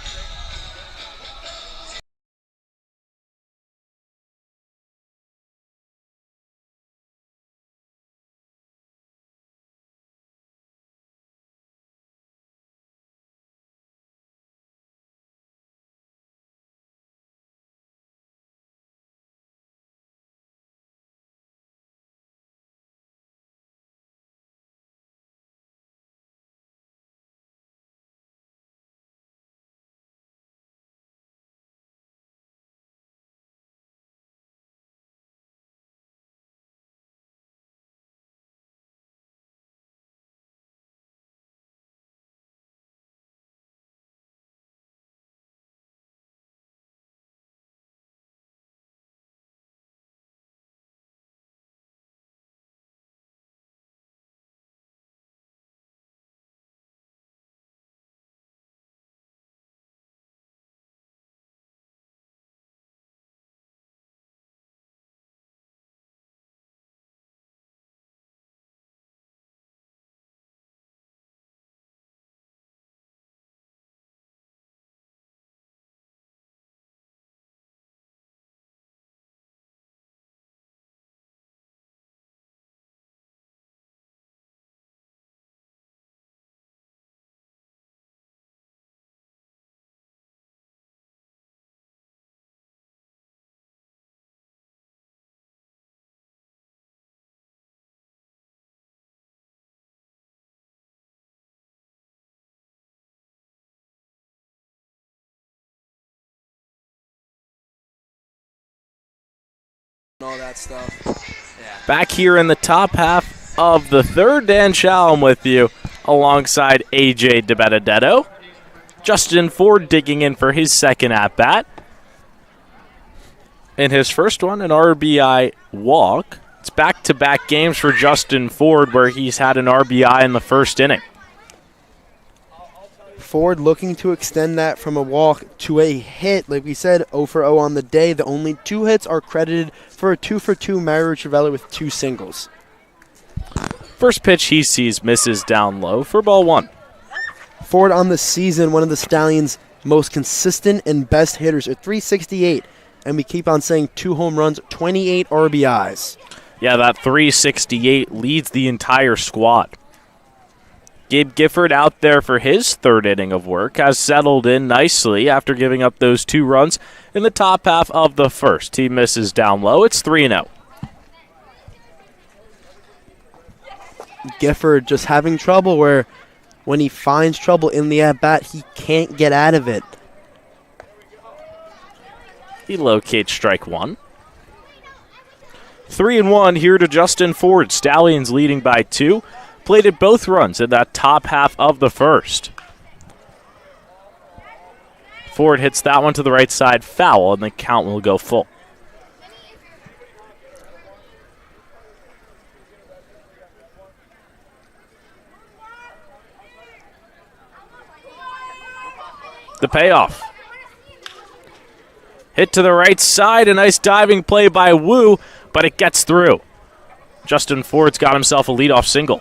All that stuff. Back here in the top half of the 3rd, Dan Shalom with you alongside AJ DiBenedetto. Justin Ford digging in for his 2nd at-bat. In his first one, an RBI walk. It's back-to-back games for Justin Ford where he's had an RBI in the 1st inning. Ford looking to extend that from a walk to a hit. Like we said, 0 for 0 on the day. The only 2 hits are credited for a 2 for 2 Mario Trivella with 2 singles. First pitch he sees misses down low for ball 1. Ford on the season, one of the Stallions' most consistent and best hitters at .368. And we keep on saying 2 home runs, 28 RBIs. Yeah, that .368 leads the entire squad. Gabe Gifford out there for his 3rd inning of work has settled in nicely after giving up those 2 runs in the top half of the 1st. He misses down low. It's 3-0. Gifford just having trouble where when he finds trouble in the at-bat, he can't get out of it. He locates strike 1. 3-1 here to Justin Ford. Stallions leading by 2. Plated both runs in that top half of the 1st. Ford hits that one to the right side, foul, and the count will go full. The payoff. Hit to the right side, a nice diving play by Wu, but it gets through. Justin Ford's got himself a leadoff single.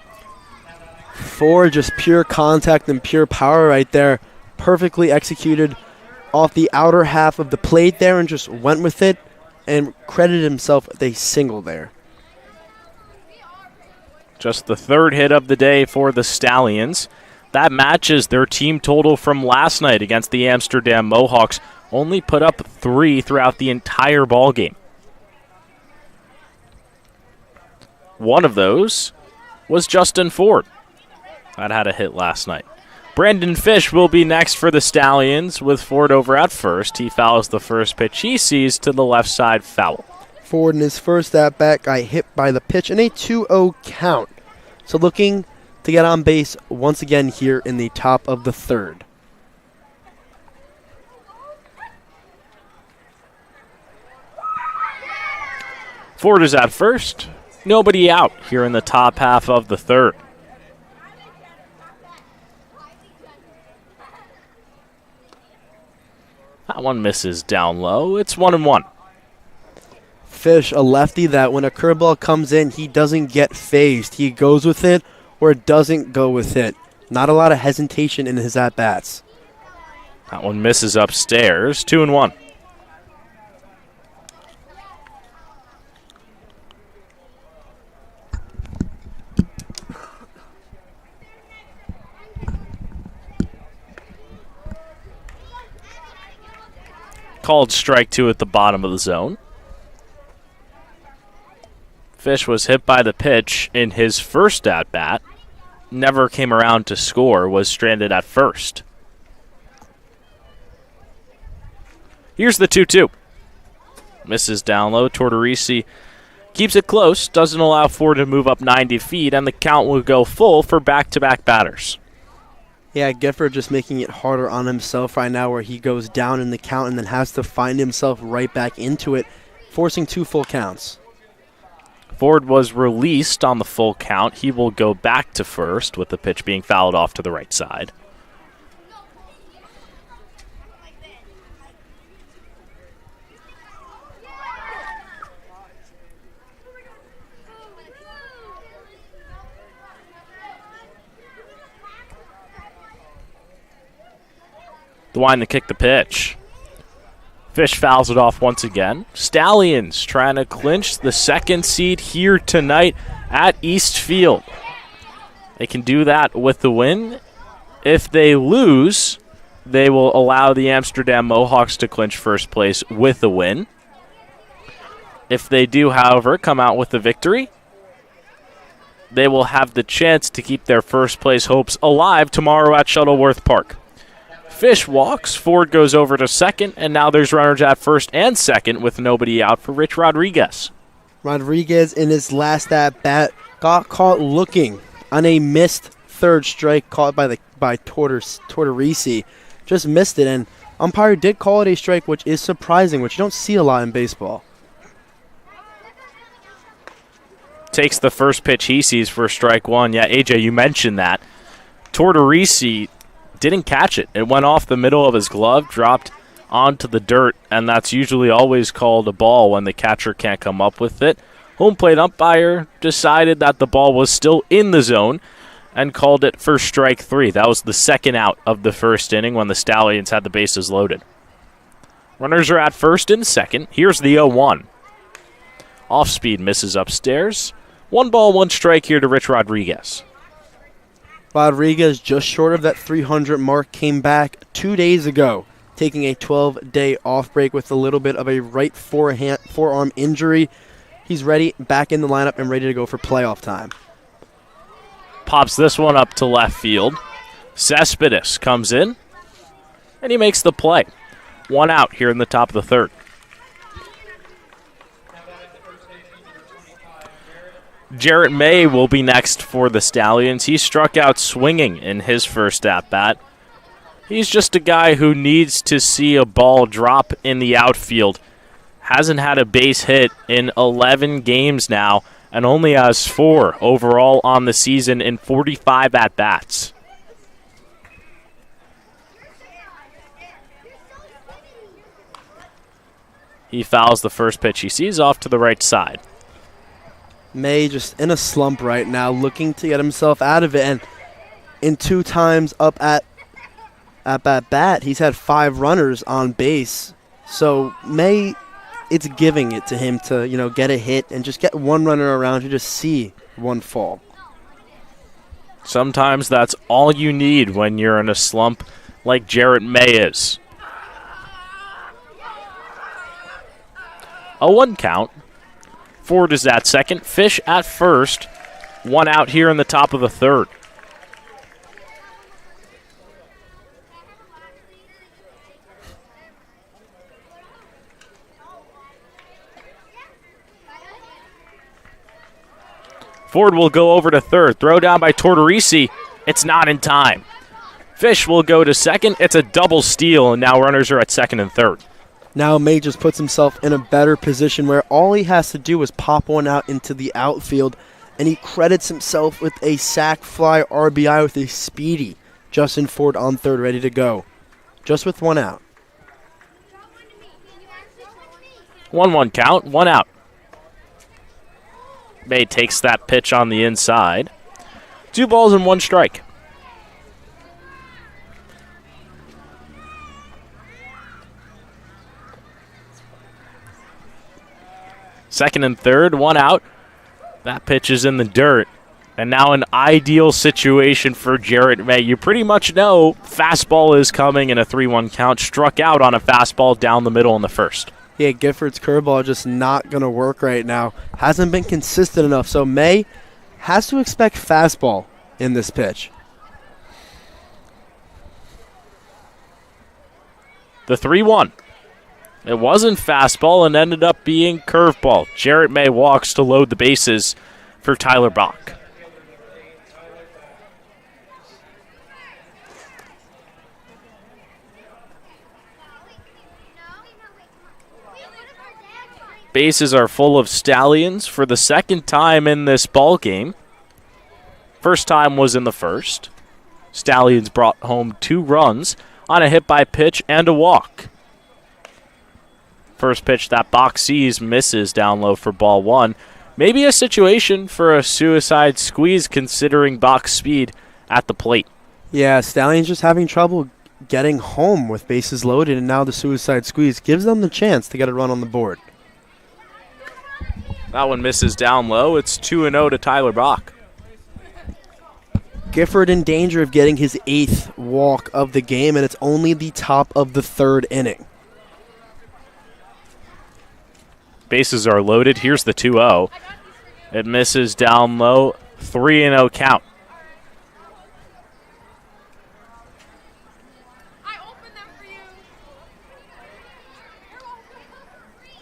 Ford, just pure contact and pure power right there. Perfectly executed off the outer half of the plate there and just went with it and credited himself with a single there. Just the third hit of the day for the Stallions. That matches their team total from last night against the Amsterdam Mohawks. Only put up 3 throughout the entire ball game. One of those was Justin Ford. That had a hit last night. Brandon Fish will be next for the Stallions with Ford over at first. He fouls the first pitch he sees to the left side, foul. Ford in his first at-bat got hit by the pitch in a 2-0 count. So looking to get on base once again here in the top of the third. Ford is at first. Nobody out here in the top half of the third. That one misses down low. It's 1-1. Fish, a lefty that when a curveball comes in, he doesn't get phased. He goes with it or doesn't go with it. Not a lot of hesitation in his at-bats. That one misses upstairs. 2-1. Called strike 2 at the bottom of the zone. Fish was hit by the pitch in his first at-bat. Never came around to score, was stranded at first. Here's the 2-2. Misses down low. Tortorisi keeps it close, doesn't allow Ford to move up 90 feet, and the count will go full for back-to-back batters. Yeah, Gifford just making it harder on himself right now where he goes down in the count and then has to find himself right back into it, forcing 2 full counts. Ford was released on the full count. He will go back to first with the pitch being fouled off to the right side. DeWine to kick the pitch. Fish fouls it off once again. Stallions trying to clinch the second seed here tonight at East Field. They can do that with the win. If they lose, they will allow the Amsterdam Mohawks to clinch first place with the win. If they do, however, come out with the victory, they will have the chance to keep their first place hopes alive tomorrow at Shuttleworth Park. Fish walks, Ford goes over to second, and now there's runners at first and second with nobody out for Rich Rodriguez. Rodriguez in his last at-bat got caught looking on a missed third strike caught by Tortorisi. Just missed it, and umpire did call it a strike, which is surprising, which you don't see a lot in baseball. Takes the first pitch he sees for strike 1. Yeah, AJ, you mentioned that. Tortorisi didn't catch it. It went off the middle of his glove, dropped onto the dirt, and that's usually always called a ball when the catcher can't come up with it. Home plate umpire decided that the ball was still in the zone and called it for strike 3. That was the second out of the first inning when the Stallions had the bases loaded. Runners are at first and second. Here's the 0-1. Off speed misses upstairs. 1 ball, 1 strike here to Rich Rodriguez. Rodriguez, just short of that 300 mark, came back 2 days ago, taking a 12-day off break with a little bit of a right forearm injury. He's ready, back in the lineup, and ready to go for playoff time. Pops this one up to left field. Cespedes comes in, and he makes the play. 1 out here in the top of the third. Jarrett May will be next for the Stallions. He struck out swinging in his first at-bat. He's just a guy who needs to see a ball drop in the outfield. Hasn't had a base hit in 11 games now and only has 4 overall on the season in 45 at-bats. He fouls the first pitch he sees off to the right side. May just in a slump right now, looking to get himself out of it. And in 2 times up at bat, he's had 5 runners on base. So May, it's giving it to him to, get a hit and just get 1 runner around. You just see 1 fall. Sometimes that's all you need when you're in a slump like Jarrett May is. A 1 count. Ford is at second. Fish at first. 1 out here in the top of the 3rd. Ford will go over to 3rd. Throw down by Tortorisi. It's not in time. Fish will go to second. It's a double steal, and now runners are at 2nd and 3rd. Now May just puts himself in a better position where all he has to do is pop 1 out into the outfield, and he credits himself with a sac fly RBI with a speedy Justin Ford on 3rd ready to go. Just with 1 out. 1-1 count, 1 out. May takes that pitch on the inside. 2 balls and 1 strike. Second and 3rd, 1 out. That pitch is in the dirt. And now an ideal situation for Jarrett May. You pretty much know fastball is coming in a 3-1 count. Struck out on a fastball down the middle in the 1st. Yeah, Gifford's curveball just not going to work right now. Hasn't been consistent enough, so May has to expect fastball in this pitch. The 3-1. It wasn't fastball and ended up being curveball. Jarrett May walks to load the bases for Tyler Bach. Bases are full of Stallions for the 2nd time in this ball game. First time was in the 1st. Stallions brought home 2 runs on a hit by pitch and a walk. First pitch that Bach sees misses down low for ball 1. Maybe a situation for a suicide squeeze considering Bach's speed at the plate. Yeah, Stallions just having trouble getting home with bases loaded, and now the suicide squeeze gives them the chance to get a run on the board. That one misses down low. It's 2-0 to Tyler Bach. Gifford in danger of getting his 8th walk of the game, and it's only the top of the 3rd inning. Bases are loaded. Here's the 2-0. It misses down low. 3-0 count.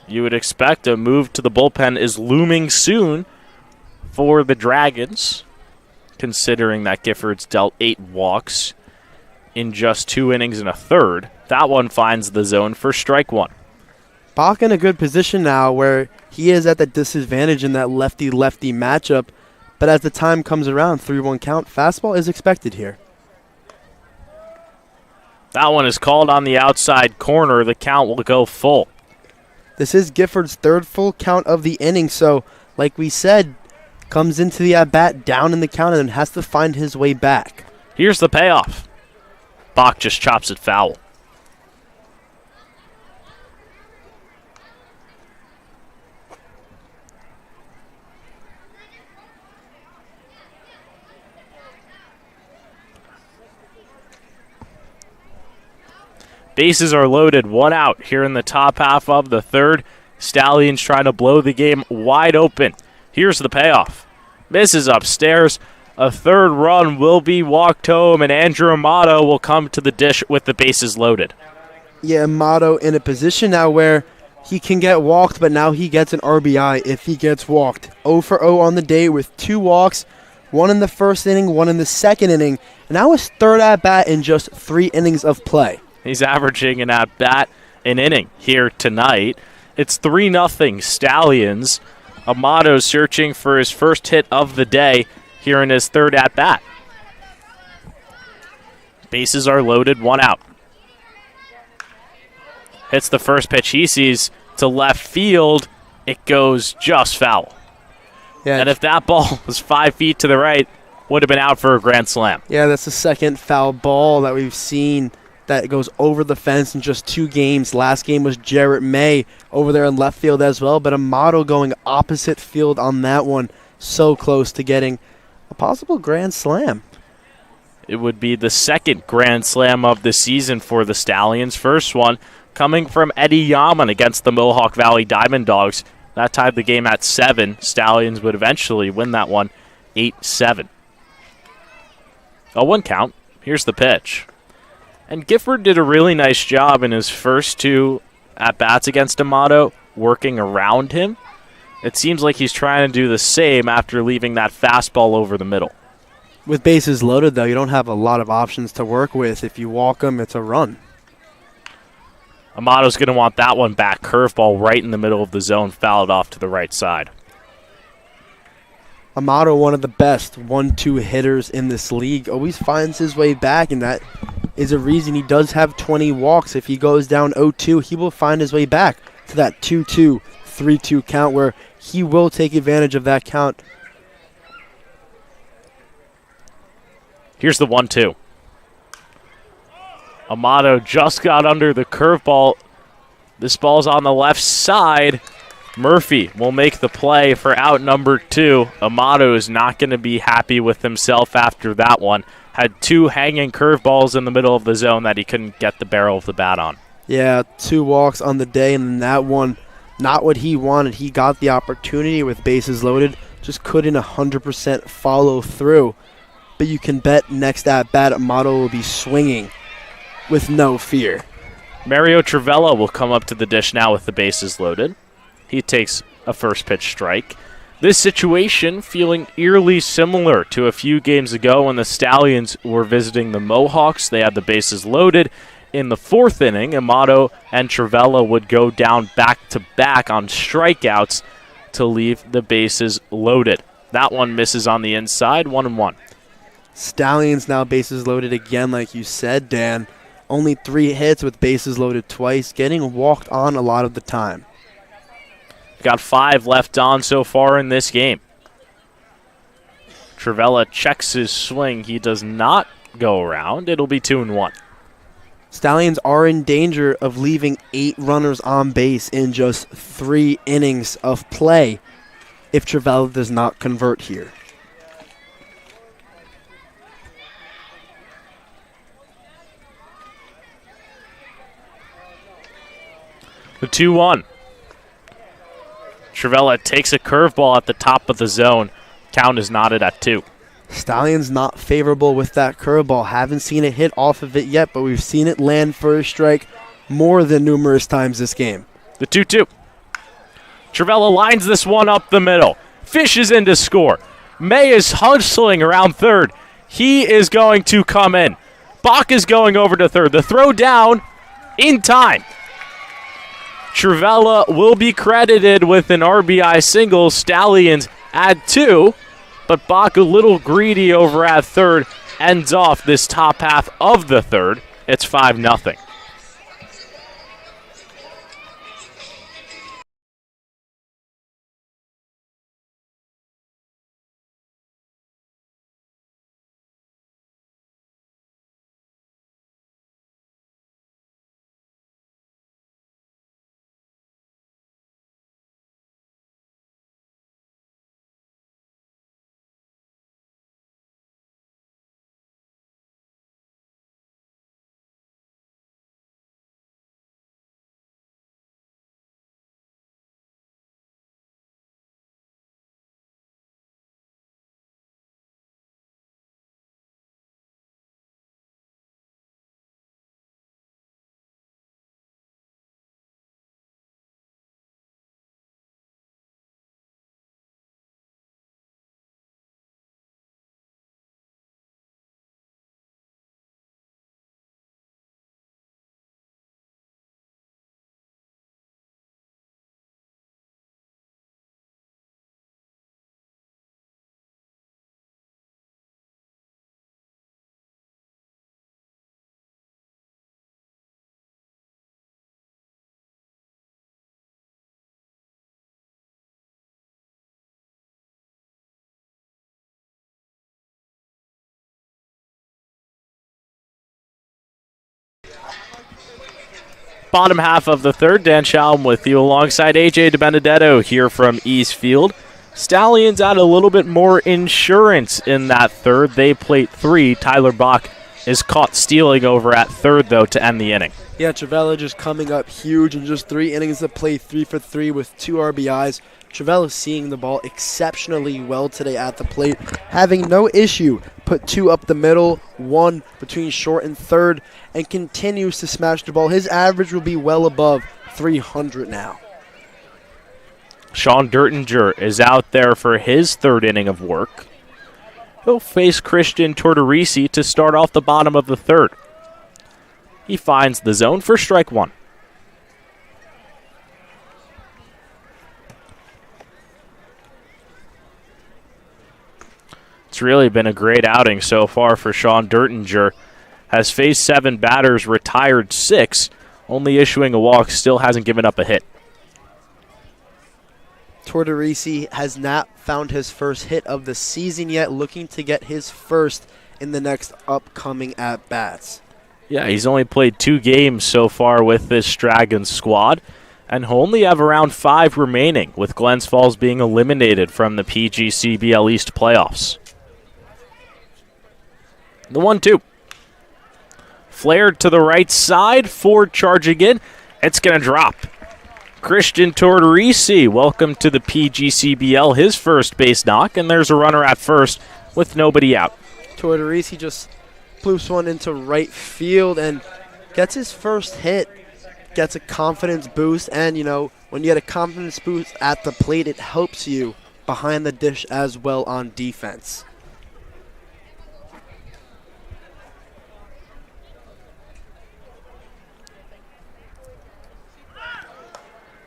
You would expect a move to the bullpen is looming soon for the Dragons, considering that Gifford's dealt 8 walks in just 2 innings and a 3rd. That one finds the zone for strike 1. Bach in a good position now where he is at the disadvantage in that lefty-lefty matchup, but as the time comes around, 3-1 count, fastball is expected here. That one is called on the outside corner. The count will go full. This is Gifford's 3rd full count of the inning, so like we said, comes into the at-bat down in the count and then has to find his way back. Here's the payoff. Bach just chops it foul. Bases are loaded, 1 out here in the top half of the 3rd. Stallions trying to blow the game wide open. Here's the payoff. Misses upstairs. A 3rd run will be walked home, and Andrew Amato will come to the dish with the bases loaded. Yeah, Amato in a position now where he can get walked, but now he gets an RBI if he gets walked. 0 for 0 on the day with 2 walks, 1 in the 1st inning, 1 in the 2nd inning, and now his 3rd at-bat in just 3 innings of play. He's averaging an at-bat an inning here tonight. It's 3-0 Stallions. Amato searching for his first hit of the day here in his 3rd at-bat. Bases are loaded, 1 out. Hits the first pitch he sees. to left field. It goes just foul. Yeah, And if that ball was 5 feet to the right, would have been out for a grand slam. yeah, that's the second foul ball that we've seen that goes over the fence in just 2 games. Last game was Jarrett May over there in left field as well, but Amato going opposite field on that one. So close to getting a possible grand slam. It would be the second grand slam of the season for the Stallions. First one coming from Eddie Yaman against the Mohawk Valley Diamond Dogs. That tied the game at 7. Stallions would eventually win that one 8-7. A 1 count. Here's the pitch. And Gifford did a really nice job in his first 2 at-bats against Amato, working around him. It seems like he's trying to do the same after leaving that fastball over the middle. With bases loaded, though, you don't have a lot of options to work with. If you walk them, it's a run. Amato's going to want that one back. Curveball right in the middle of the zone, fouled off to the right side. Amato, one of the best 1-2 hitters in this league, always finds his way back, and that is a reason he does have 20 walks. If he goes down 0-2, he will find his way back to that 2-2, 3-2 count where he will take advantage of that count. Here's the 1-2. Amato just got under the curveball. This ball's on the left side. Murphy will make the play for out number 2. Amato is not going to be happy with himself after that one. Had 2 hanging curveballs in the middle of the zone that he couldn't get the barrel of the bat on. Yeah, 2 walks on the day, and that one, not what he wanted. He got the opportunity with bases loaded, just couldn't 100% follow through. But you can bet next at bat, Amato will be swinging with no fear. Mario Travella will come up to the dish now with the bases loaded. He takes a first pitch strike. This situation feeling eerily similar to a few games ago when the Stallions were visiting the Mohawks. They had the bases loaded. In the 4th inning, Amato and Travella would go down back-to-back on strikeouts to leave the bases loaded. That one misses on the inside, 1-1. Stallions now bases loaded again, like you said, Dan. Only 3 hits with bases loaded twice, getting walked on a lot of the time. Got 5 left on so far in this game. Travella checks his swing. He does not go around. It'll be 2-1. Stallions are in danger of leaving 8 runners on base in just 3 innings of play if Travella does not convert here. The 2-1. Travella takes a curveball at the top of the zone. Count is knotted at 2. Stallions not favorable with that curveball. Haven't seen it hit off of it yet, but we've seen it land for a strike more than numerous times this game. The 2-2. Travella lines this one up the middle. Fishes in to score. May is hustling around third. He is going to come in. Bach is going over to third. The throw down in time. Travella will be credited with an RBI single. Stallions add 2, but Bach a little greedy over at third ends off this top half of the third. It's 5-0. Bottom half of the third, Dan Shalom with you alongside AJ DiBenedetto here from Eastfield. Stallions add a little bit more insurance in that third. They plate 3. Tyler Bach is caught stealing over at third, though, to end the inning. Yeah, Travella just coming up huge in just 3 innings to play 3 for 3 with 2 RBIs. Travella seeing the ball exceptionally well today at the plate, having no issue. Put 2 up the middle, 1 between short and third, and continues to smash the ball. His average will be well above 300 now. Sean Diringer is out there for his third inning of work. He'll face Christian Tortorisi to start off the bottom of the third. He finds the zone for strike 1. It's really been a great outing so far for Sean Diringer. Has faced 7 batters, retired 6, only issuing a walk, still hasn't given up a hit. Tortorisi has not found his first hit of the season yet, looking to get his first in the next upcoming at-bats. Yeah, he's only played 2 games so far with this Dragons squad, and he'll only have around 5 remaining, with Glens Falls being eliminated from the PGCBL East playoffs. The 1-2. Flared to the right side, Ford charging in. It's going to drop. Christian Tortorisi, welcome to the PGCBL, his first base knock, and there's a runner at first with nobody out. Tortorisi just bloofs one into right field and gets his first hit, gets a confidence boost, and, you know, when you get a confidence boost at the plate, it helps you behind the dish as well on defense.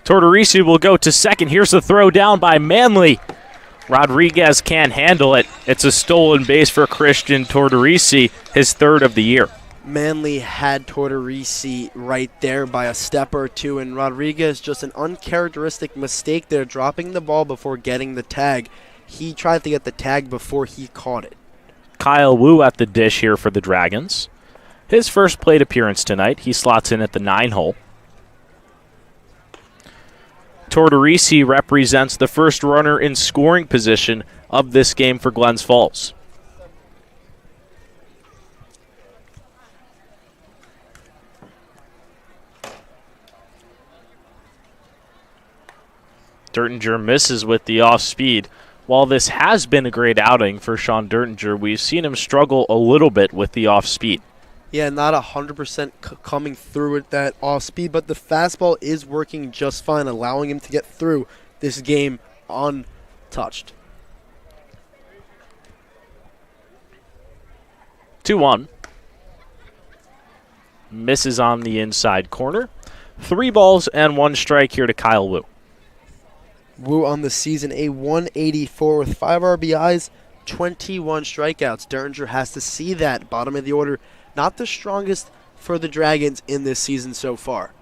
Tortorisi will go to second. Here's the throw down by Manley. Rodriguez can't handle it. It's a stolen base for Christian Tortorisi, his third of the year. Manley had Tortorisi right there by a step or 2, and Rodriguez just an uncharacteristic mistake there, dropping the ball before getting the tag. He tried to get the tag before he caught it. Kyle Wu at the dish here for the Dragons. His first plate appearance tonight. He slots in at the 9 hole. Tortorisi represents the first runner in scoring position of this game for Glens Falls. Diringer misses with the off-speed. While this has been a great outing for Sean Diringer, we've seen him struggle a little bit with the off-speed. Yeah, not 100% coming through with that off speed, but the fastball is working just fine, allowing him to get through this game untouched. 2-1. Misses on the inside corner. 3 balls and 1 strike here to Kyle Wu. Wu on the season, a 184 with 5 RBIs, 21 strikeouts. Diringer has to see that. Bottom of the order. Not the strongest for the Dragons in this season so far.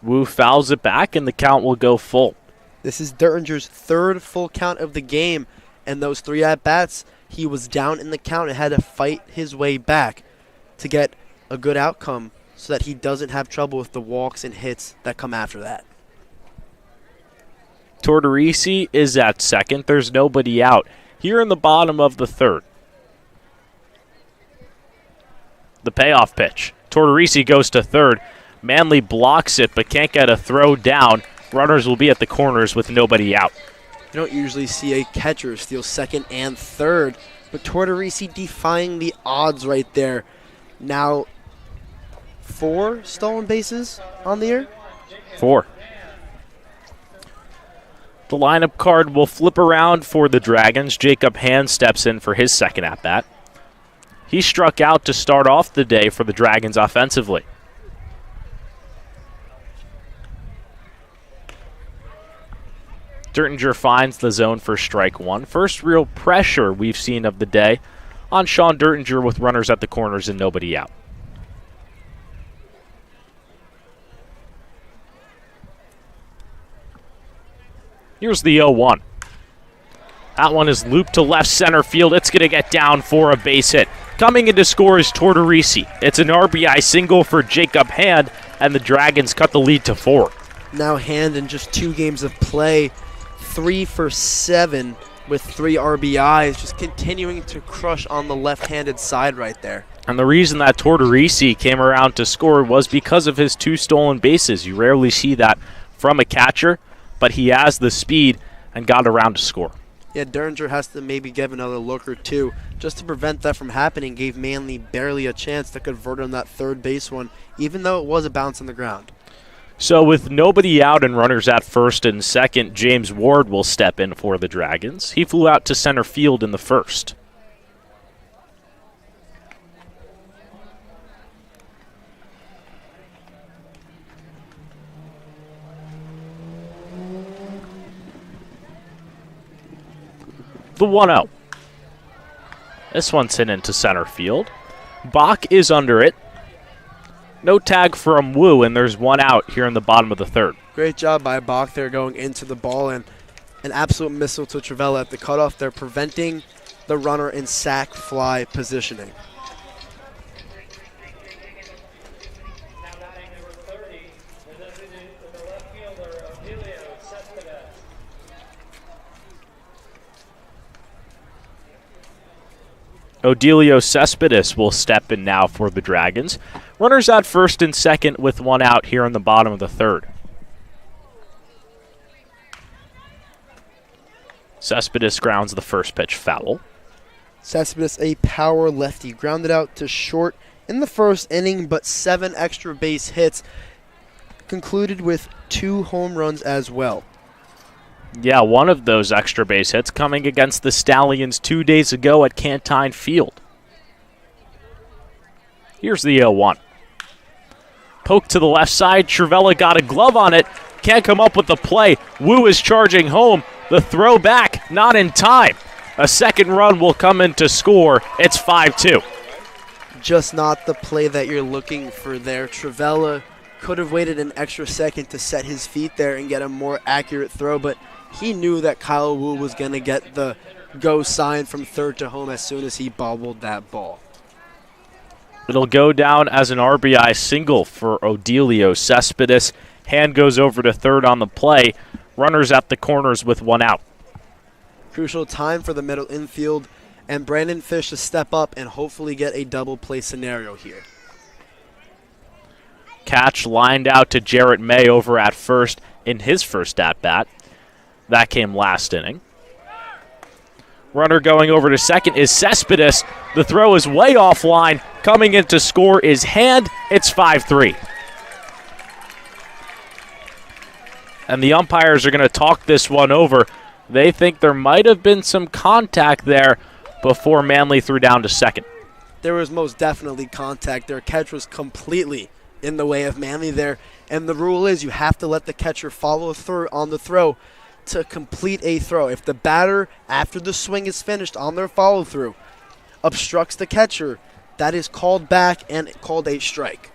Wu fouls it back, and the count will go full. This is Diringer's 3rd full count of the game, and those 3 at-bats, he was down in the count and had to fight his way back to get a good outcome so that he doesn't have trouble with the walks and hits that come after that. Tortorisi is at second. There's nobody out. Here in the bottom of the third. The payoff pitch. Tortorisi goes to third. Manley blocks it but can't get a throw down. Runners will be at the corners with nobody out. You don't usually see a catcher steal second and third, but Tortorisi defying the odds right there. Now 4 stolen bases on the year? 4. The lineup card will flip around for the Dragons. Jacob Hand steps in for his second at-bat. He struck out to start off the day for the Dragons offensively. Diringer finds the zone for strike 1. First real pressure we've seen of the day on Sean Diringer with runners at the corners and nobody out. Here's the 0-1. That one is looped to left center field. It's going to get down for a base hit. Coming in to score is Tortorisi. It's an RBI single for Jacob Hand, and the Dragons cut the lead to 4. Now Hand in just 2 games of play, 3 for 7 with 3 RBIs, just continuing to crush on the left-handed side right there. And the reason that Tortorisi came around to score was because of his 2 stolen bases. You rarely see that from a catcher, but he has the speed and got around to score. Yeah, Diringer has to maybe give another look or two just to prevent that from happening. Gave Manley barely a chance to convert on that third base one, even though it was a bounce on the ground. So with nobody out and runners at first and second, James Ward will step in for the Dragons. He flew out to center field in the first. The 1-0. This one's hit into center field. Bach is under it. No tag from Wu, and there's 1 out here in the bottom of the third. Great job by Bach there going into the ball, and an absolute missile to Travella at the cutoff. They're preventing the runner in sac fly positioning. Odilio Cespedes will step in now for the Dragons. Runners at first and second with 1 out here in the bottom of the third. Cespedes grounds the first pitch foul. Cespedes, a power lefty, grounded out to short in the first inning, but 7 extra base hits, concluded with 2 home runs as well. Yeah, one of those extra base hits coming against the Stallions 2 days ago at Cantine Field. Here's the 0-1. Poke to the left side. Travella got a glove on it. Can't come up with the play. Wu is charging home. The throw back, not in time. A second run will come in to score. It's 5-2. Just not the play that you're looking for there. Travella could have waited an extra second to set his feet there and get a more accurate throw, but he knew that Kyle Wu was going to get the go sign from third to home as soon as he bobbled that ball. It'll go down as an RBI single for Odilio Cespedes. Hand goes over to third on the play. Runners at the corners with 1 out. Crucial time for the middle infield and Brandon Fish to step up and hopefully get a double play scenario here. Catch lined out to Jarrett May over at first in his first at-bat. That came last inning. Runner going over to second is Cespedes. The throw is way offline. Coming in to score is Hand. It's 5-3. And the umpires are going to talk this one over. They think there might have been some contact there before Manley threw down to second. There was most definitely contact. Their catch was completely in the way of Manley there. And the rule is you have to let the catcher follow through on the throw to complete a throw. If the batter, after the swing is finished on their follow-through, obstructs the catcher, that is called back and called a strike.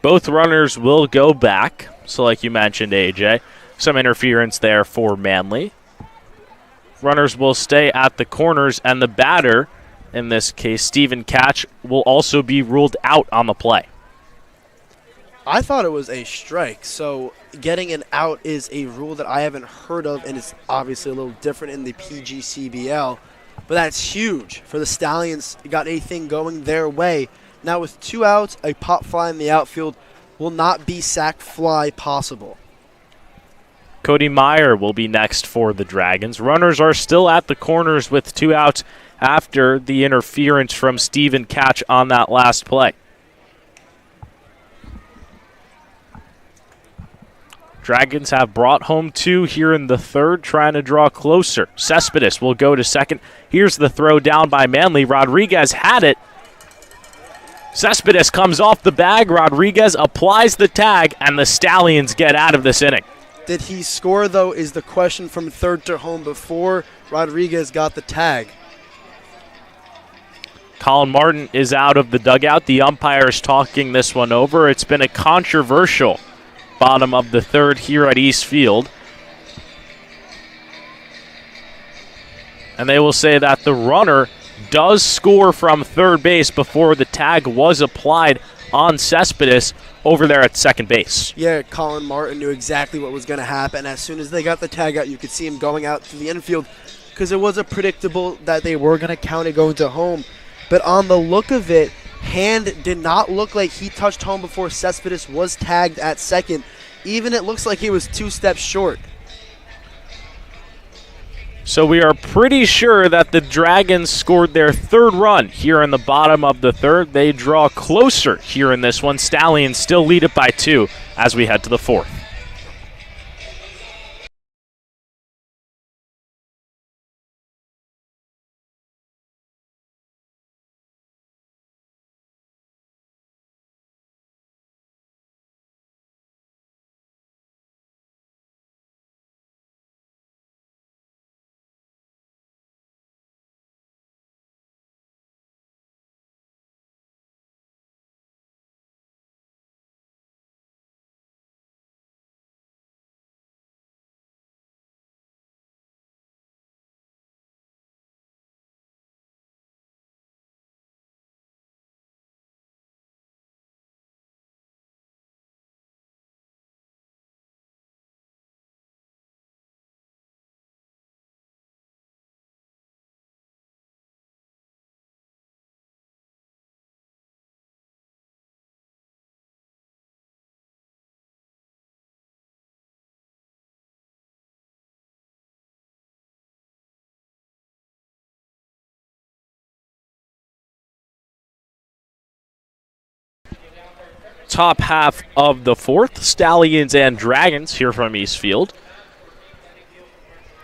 Both runners will go back. So like you mentioned, AJ, some interference there for Manley. Runners will stay at the corners, and the batter, in this case, Stephen Catch, will also be ruled out on the play. I thought it was a strike, so getting an out is a rule that I haven't heard of, and it's obviously a little different in the PGCBL, but that's huge for the Stallions. Got anything going their way. Now with 2 outs, a pop fly in the outfield will not be sac fly possible. Cody Meyer will be next for the Dragons. Runners are still at the corners with 2 outs after the interference from Stephen Catch on that last play. Dragons have brought home 2 here in the third, trying to draw closer. Cespedes will go to second. Here's the throw down by Manley. Rodriguez had it. Cespedes comes off the bag. Rodriguez applies the tag, and the Stallions get out of this inning. Did he score, though, is the question from third to home before Rodriguez got the tag. Colin Martin is out of the dugout. The umpire is talking this one over. It's been a controversial bottom of the third here at East Field. And they will say that the runner does score from third base before the tag was applied on Cespedes over there at second base. Yeah, Colin Martin knew exactly what was going to happen. As soon as they got the tag out, you could see him going out to the infield because it was a predictable that they were going to count it going to home. But on the look of it, hand did not look like he touched home before Cespedes was tagged at second. Even it looks like he was 2 steps short. So we are pretty sure that the Dragons scored their third run here in the bottom of the third. They draw closer here in this one. Stallions still lead it by 2 as we head to the fourth. Top half of the fourth, Stallions and Dragons here from East Field.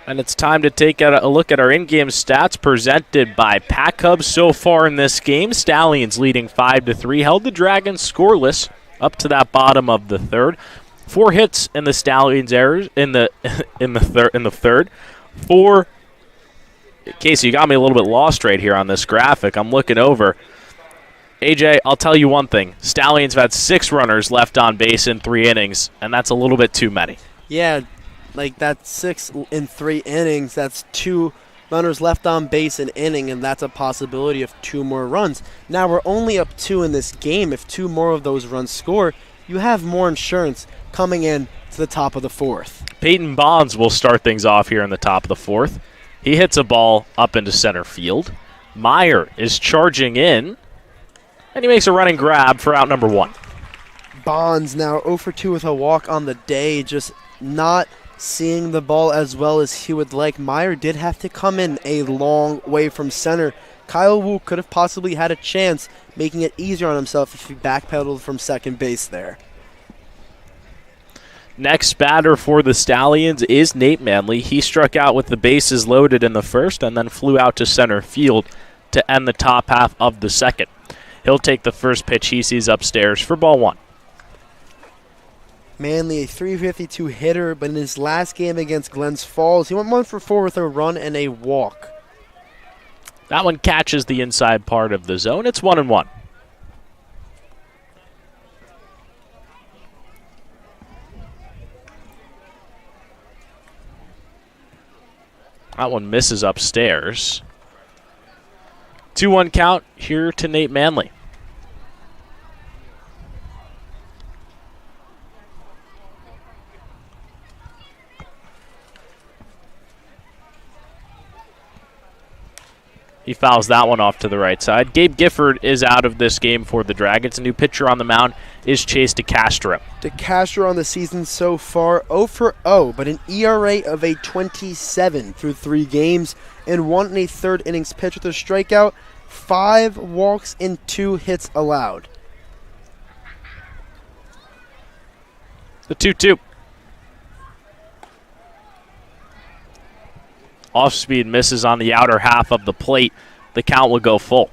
And it's time to take a look at our in-game stats presented by Pack Hub. So far in this game, Stallions leading 5-3, held the Dragons scoreless up to that bottom of the third. 4 hits in the Stallions errors in the third. 4. Casey, you got me a little bit lost right here on this graphic. I'm looking over. AJ, I'll tell you one thing. Stallions have had 6 runners left on base in 3 innings, and that's a little bit too many. Yeah, like that's 6 in 3 innings. That's 2 runners left on base an inning, and that's a possibility of 2 more runs. Now we're only up 2 in this game. If 2 more of those runs score, you have more insurance coming in to the top of the fourth. Peyton Bonds will start things off here in the top of the fourth. He hits a ball up into center field. Meyer is charging in, and he makes a running grab for out number 1. Bonds now 0 for 2 with a walk on the day, just not seeing the ball as well as he would like. Meyer did have to come in a long way from center. Kyle Wu could have possibly had a chance, making it easier on himself if he backpedaled from second base there. Next batter for the Stallions is Nate Manley. He struck out with the bases loaded in the first and then flew out to center field to end the top half of the second. He'll take the first pitch he sees upstairs for ball 1. Manley, a .352 hitter, but in his last game against Glens Falls, he went 1 for 4 with a run and a walk. That one catches the inside part of the zone. It's 1-1. That one misses upstairs. 2-1 count here to Nate Manley. He fouls that one off to the right side. Gabe Gifford is out of this game for the Dragons. A new pitcher on the mound is Chase DeCastro. DeCastro on the season so far 0 for 0, but an ERA of a 27 through 3 games and 1 1/3 innings pitched with a strikeout, 5 walks and 2 hits allowed. The 2-2. Off-speed misses on the outer half of the plate. The count will go full.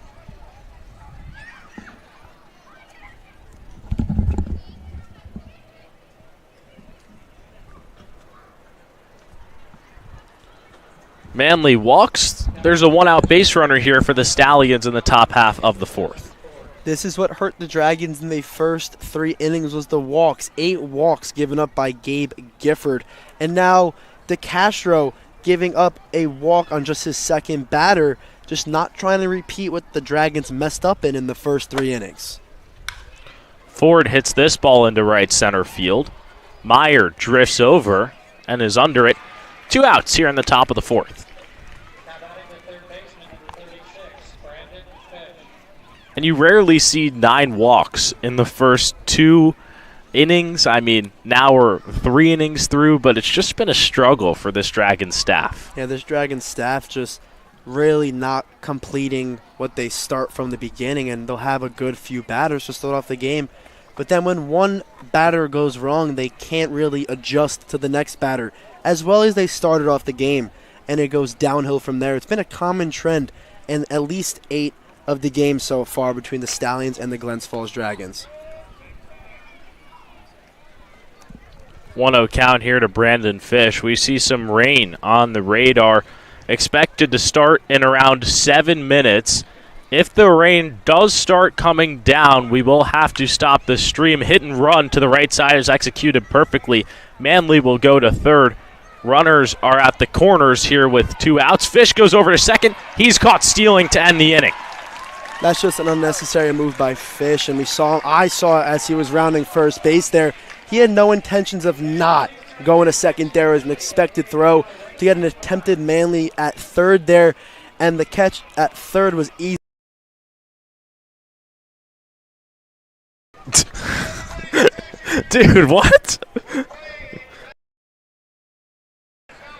Manley walks. There's a 1-out base runner here for the Stallions in the top half of the fourth. This is what hurt the Dragons in the first 3 innings was the walks. 8 walks given up by Gabe Gifford. And now DeCastro giving up a walk on just his second batter, just not trying to repeat what the Dragons messed up in the first 3 innings. Ford hits this ball into right center field. Meyer drifts over and is under it. 2 outs here in the top of the 4th. And you rarely see 9 walks in the first 2 innings. I mean, now we're 3 innings through, but it's just been a struggle for this Dragons staff. Yeah, this Dragons staff just really not completing what they start from the beginning, and they'll have a good few batters to start off the game. But then when one batter goes wrong, they can't really adjust to the next batter as well as they started off the game, and it goes downhill from there. It's been a common trend in at least 8 of the games so far between the Stallions and the Glens Falls Dragons. 1-0 count here to Brandon Fish. We see some rain on the radar, expected to start in around 7 minutes. If the rain does start coming down, we will have to stop the stream. Hit and run to the right side is executed perfectly. Manley will go to third. Runners are at the corners here with 2 outs. Fish goes over to second. He's caught stealing to end the inning. That's just an unnecessary move by Fish, and I saw as he was rounding first base there, he had no intentions of not going to second there as an expected throw to get an attempted Manley at third there, and the catch at third was easy. Dude, what?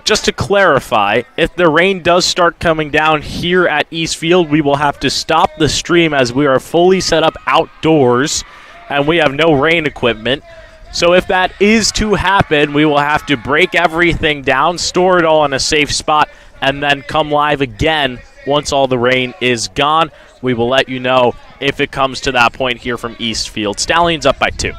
Just to clarify, if the rain does start coming down here at East Field, we will have to stop the stream as we are fully set up outdoors and we have no rain equipment. So if that is to happen, we will have to break everything down, store it all in a safe spot, and then come live again once all the rain is gone. We will let you know if it comes to that point here from East Field. Stallions up by 2.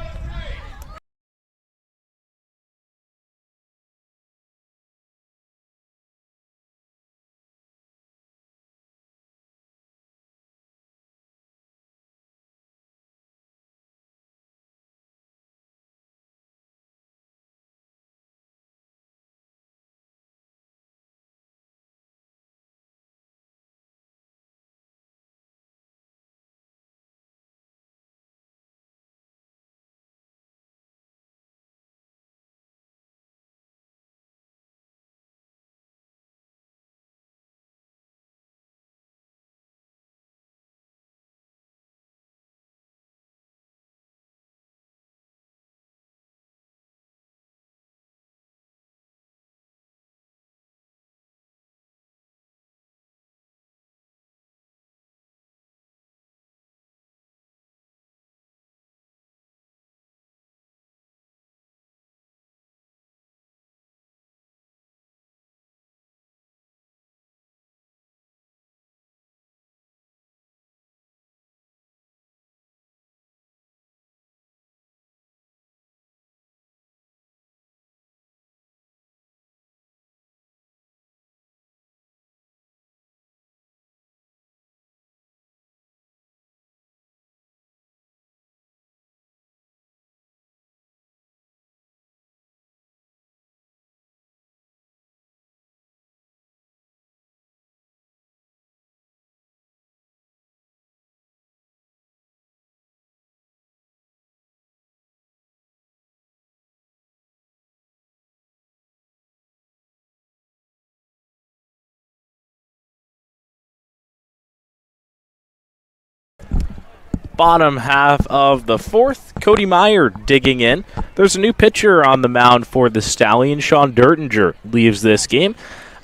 Bottom half of the 4th, Cody Meyer digging in. There's a new pitcher on the mound for the Stallions. Sean Dirtinger leaves this game.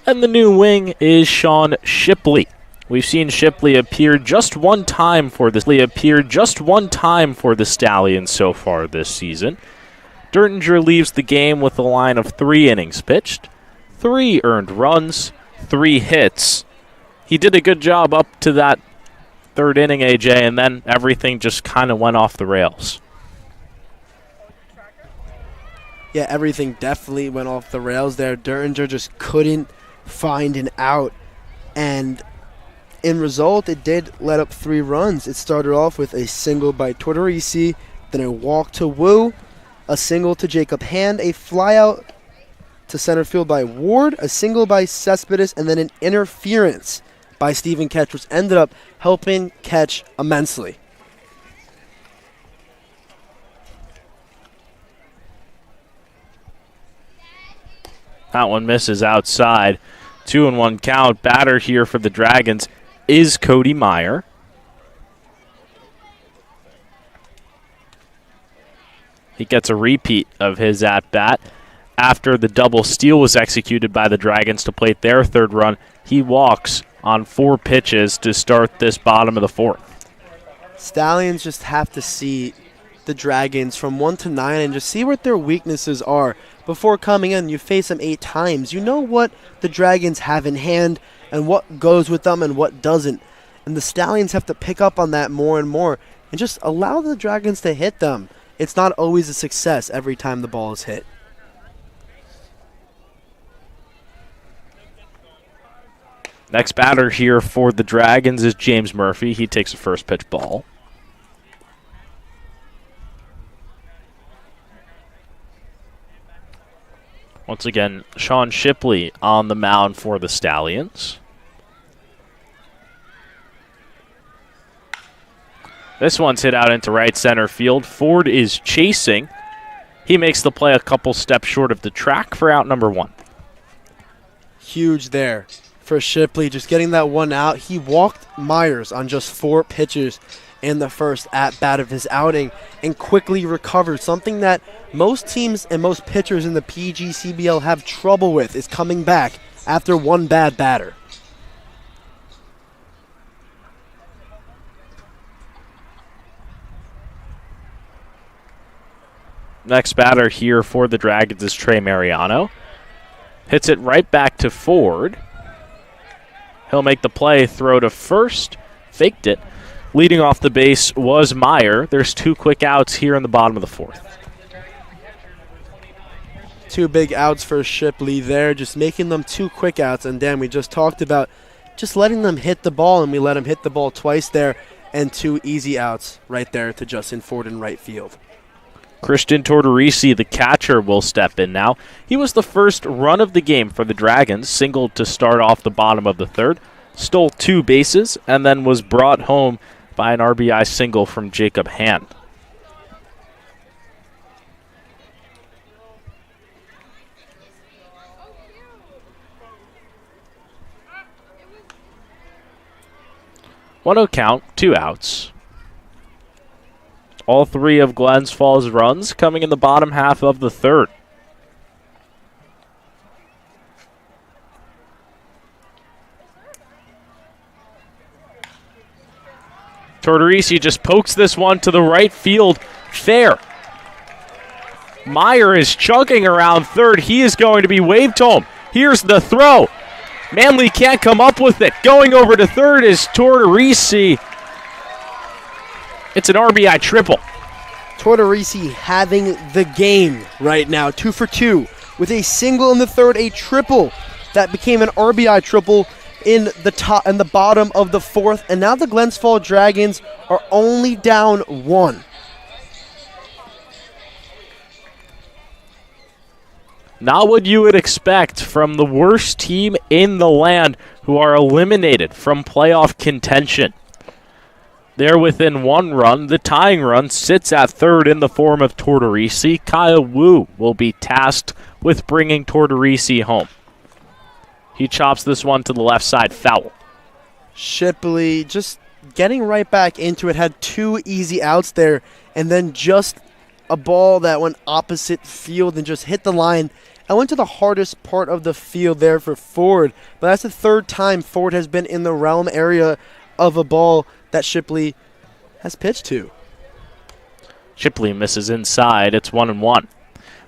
And the new wing is Sean Shipley. We've seen Shipley appear just one time for the Stallions so far this season. Dirtinger leaves the game with a line of 3 innings pitched, 3 earned runs, 3 hits. He did a good job up to that 3rd inning, AJ, and then everything just kind of went off the rails. Yeah, everything definitely went off the rails there. Diringer just couldn't find an out, and In result, it did let up 3 runs. It started off with a single by Tortorisi, then a walk to Wu, a single to Jacob Hand, a flyout to center field by Ward, a single by Cespedes, and then an interference by Stephen Ketch, which ended up helping Ketch immensely. That one misses outside. 2-1 count. Batter here for the Dragons is Cody Meyer. He gets a repeat of his at-bat. After the double steal was executed by the Dragons to plate their 3rd run, he walks on 4 pitches to start this bottom of the 4th. Stallions just have to see the Dragons from 1 to 9 and just see what their weaknesses are. Before coming in, you face them 8 times. You know what the Dragons have in hand and what goes with them and what doesn't. And the Stallions have to pick up on that more and more and just allow the Dragons to hit them. It's not always a success every time the ball is hit. Next batter here for the Dragons is James Murphy. He takes a first pitch ball. Once again, Sean Shipley on the mound for the Stallions. This one's hit out into right center field. Ford is chasing. He makes the play a couple steps short of the track for out number 1. Huge there for Shipley, just getting that one out. He walked Myers on just 4 pitches in the first at-bat of his outing and quickly recovered. Something that most teams and most pitchers in the PGCBL have trouble with is coming back after one bad batter. Next batter here for the Dragons is Trey Mariano. Hits it right back to Ford. He'll make the play, throw to first, faked it. Leading off the base was Meyer. There's 2 quick outs here in the bottom of the 4th. 2 big outs for Shipley there, just making them 2 quick outs. And Dan, we just talked about just letting them hit the ball, and we let them hit the ball twice there, and 2 easy outs right there to Justin Ford in right field. Christian Tortorisi, the catcher, will step in now. He was the first run of the game for the Dragons, singled to start off the bottom of the 3rd, stole 2 bases, and then was brought home by an RBI single from Jacob Hand. One count, 2 outs. All 3 of Glens Falls' runs coming in the bottom half of the 3rd. Tortorisi just pokes this one to the right field. Fair. Meyer is chugging around 3rd. He is going to be waved home. Here's the throw. Manley can't come up with it. Going over to 3rd is Tortorisi. It's an RBI triple. Tortorisi having the game right now, 2 for 2, with a single in the 3rd, a triple that became an RBI triple in the top and the bottom of the 4th, and now the Glens Falls Dragons are only down 1. Not what you would expect from the worst team in the land, who are eliminated from playoff contention. They're within 1 run. The tying run sits at 3rd in the form of Tortorisi. Kyle Wu will be tasked with bringing Tortorisi home. He chops this one to the left side, foul. Shipley just getting right back into it, had 2 easy outs there, and then just a ball that went opposite field and just hit the line. I went to the hardest part of the field there for Ford, but that's the 3rd time Ford has been in the realm area of a ball that Shipley has pitched to. Shipley misses inside. It's 1-1.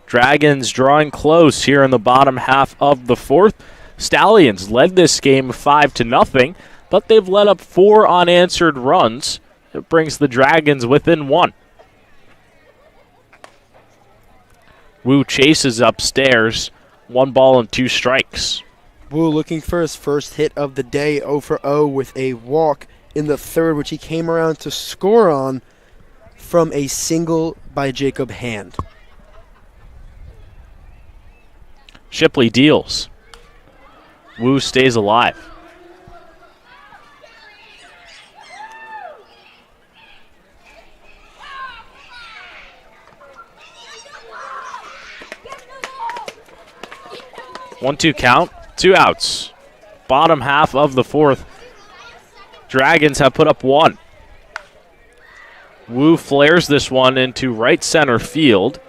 Dragons drawing close here in the bottom half of the 4th. Stallions led this game 5-0, but they've let up 4 unanswered runs. It brings the Dragons within 1. Wu chases upstairs. 1 ball and 2 strikes. Wu looking for his first hit of the day, 0 for 0 with a walk in the third, which he came around to score on from a single by Jacob Hand. Shipley deals. Wu stays alive. One-two count, 2 outs. Bottom half of the fourth. Dragons have put up 1. Wu flares this one into right center field.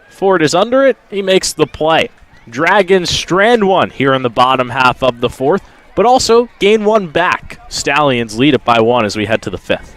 Ford is under it. He makes the play. Dragons strand 1 here in the bottom half of the fourth, but also gain 1 back. Stallions lead it by 1 as we head to the 5th.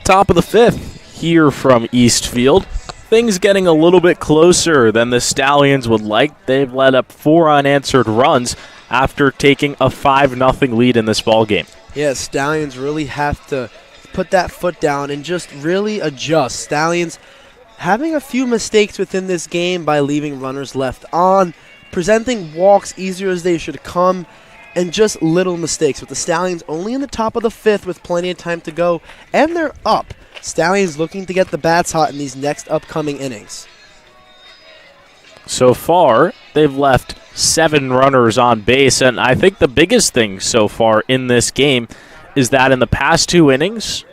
Top of the 5th here from Eastfield. Things getting a little bit closer than the Stallions would like. They've let up 4 unanswered runs after taking a 5-0 lead in this ballgame. Yeah, Stallions really have to put that foot down and just really adjust. Stallions having a few mistakes within this game by leaving runners left on, presenting walks easier as they should come, and just little mistakes. With the Stallions only in the top of the 5th with plenty of time to go, and they're up. Stallions looking to get the bats hot in these next upcoming innings. So far, they've left 7 runners on base, and I think the biggest thing so far in this game is that in the past 2 innings,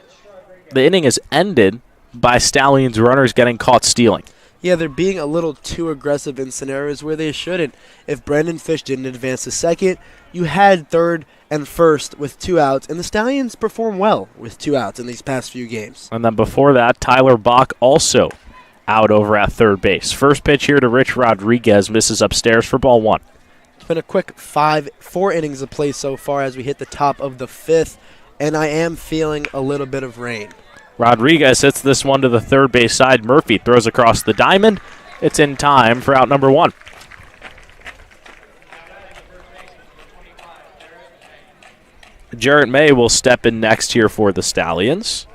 the inning has ended by Stallions runners getting caught stealing. Yeah, they're being a little too aggressive in scenarios where they shouldn't. If Brandon Fish didn't advance to second, you had third and first with 2 outs, and the Stallions perform well with 2 outs in these past few games. And then before that, Tyler Bach also out over at third base. First pitch here to Rich Rodriguez, misses upstairs for ball 1. It's been a quick 4 innings of play so far as we hit the top of the 5th, and I am feeling a little bit of rain. Rodriguez hits this one to the third base side. Murphy throws across the diamond. It's in time for out number 1. Jarrett May will step in next here for the Stallions.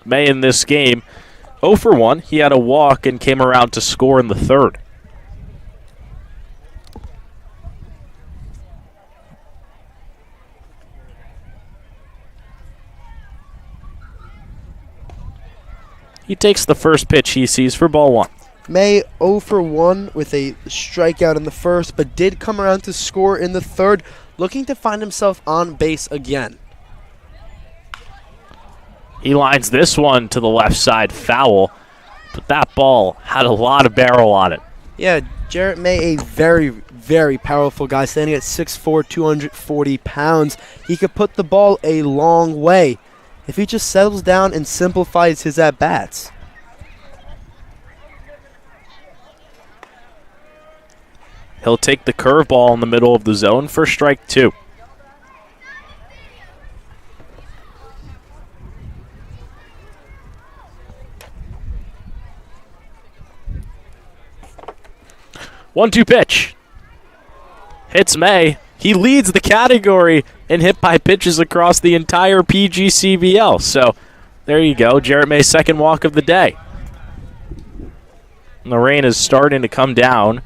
May in this game, 0 for 1. He had a walk and came around to score in the third. He takes the first pitch he sees for ball 1. May 0 for 1 with a strikeout in the first, but did come around to score in the third, looking to find himself on base again. He lines this one to the left side foul, but that ball had a lot of barrel on it. Yeah, Jarrett May, a very, very powerful guy, standing at 6'4", 240 pounds. He could put the ball a long way if he just settles down and simplifies his at-bats. He'll take the curveball in the middle of the zone for strike 2. One-two pitch. Hits May. He leads the category in hit by pitches across the entire PGCBL. So There you go. Jarrett May's second walk of the day. And the rain is starting to come down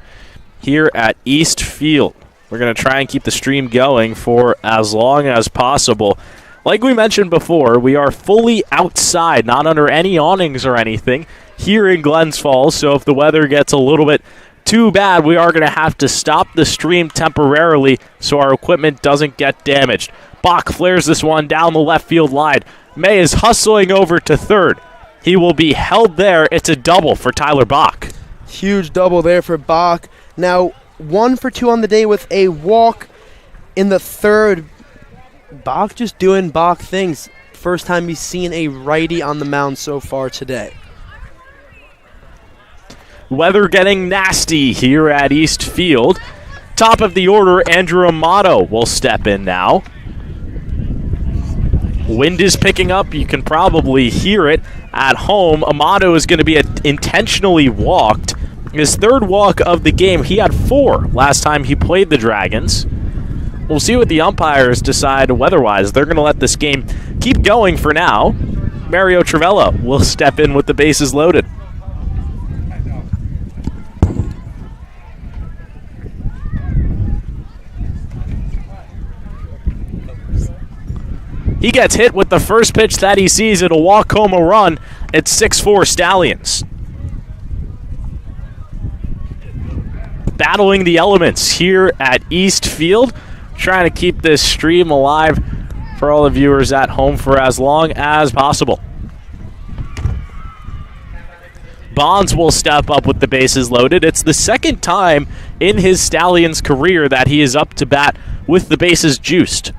here at East Field. We're going to try and keep the stream going for as long as possible. Like we mentioned before, we are fully outside, not under any awnings or anything, here in Glens Falls. So if the weather gets a little bit too bad, we are going to have to stop the stream temporarily so our equipment doesn't get damaged. Bach flares this one down the left field line. May is hustling over to third. He will be held there. It's a double for Tyler Bach. Huge double there for Bach. Now 1 for 2 on the day with a walk in the third. Bach just doing Bach things. First time he's seen a righty on the mound so far today. Weather getting nasty here at East Field. Top of the order, Andrew Amato will step in now. Wind is picking up. You can probably hear it at home. Amato is going to be intentionally walked. His third walk of the game. He had 4 last time he played the Dragons. We'll see what the umpires decide weather-wise. They're going to let this game keep going for now. Mario Travella will step in with the bases loaded. He gets hit with the first pitch that he sees. It'll walk home a run. It's 6-4 Stallions. Battling the elements here at East Field. Trying to keep this stream alive for all the viewers at home for as long as possible. Bonds will step up with the bases loaded. It's the second time in his Stallions career that he is up to bat with the bases juiced.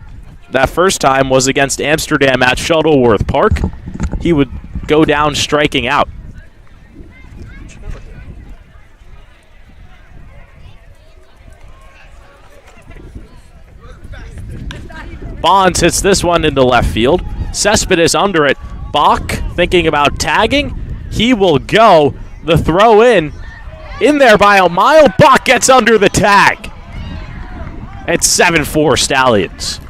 That first time was against Amsterdam at Shuttleworth Park. He would go down striking out. Bonds hits this one into left field. Cespedes under it. Bach thinking about tagging. He will go. The throw in there by a mile. Bach gets under the tag. It's 7-4 Stallions.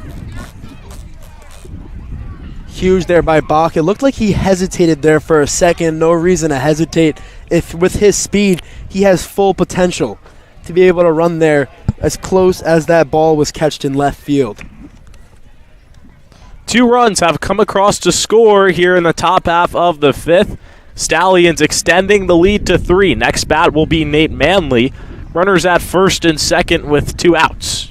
Huge there by Bach. It looked like he hesitated there for a second. No reason to hesitate. If with his speed, he has full potential to be able to run there as close as that ball was catched in left field. 2 runs have come across to score here in the top half of the 5th. Stallions extending the lead to 3. Next bat will be Nate Manley. Runners at first and second with 2 outs.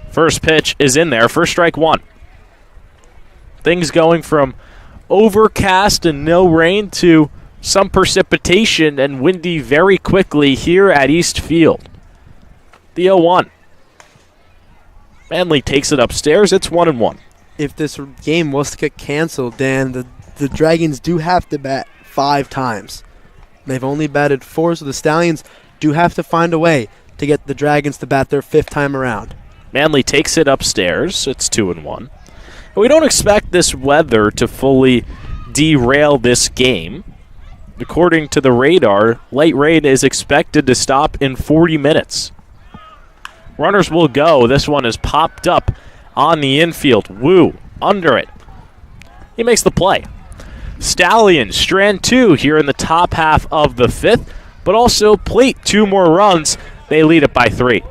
First pitch is in there. First strike 1. Things going from overcast and no rain to some precipitation and windy very quickly here at East Field. The 0-1. Manley takes it upstairs. It's 1-1. If this game was to get canceled, Dan, the Dragons do have to bat 5 times. They've only batted 4, so the Stallions do have to find a way to get the Dragons to bat their 5th time around. Manley takes it upstairs. It's 2-1. We don't expect this weather to fully derail this game. According to the radar, light rain is expected to stop in 40 minutes. Runners will go. This one is popped up on the infield. Wu under it. He makes the play. Stallions strand 2 here in the top half of the 5th, but also plate 2 more runs. They lead it by 3.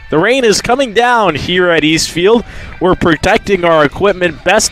The rain is coming down here at Eastfield. We're protecting our equipment best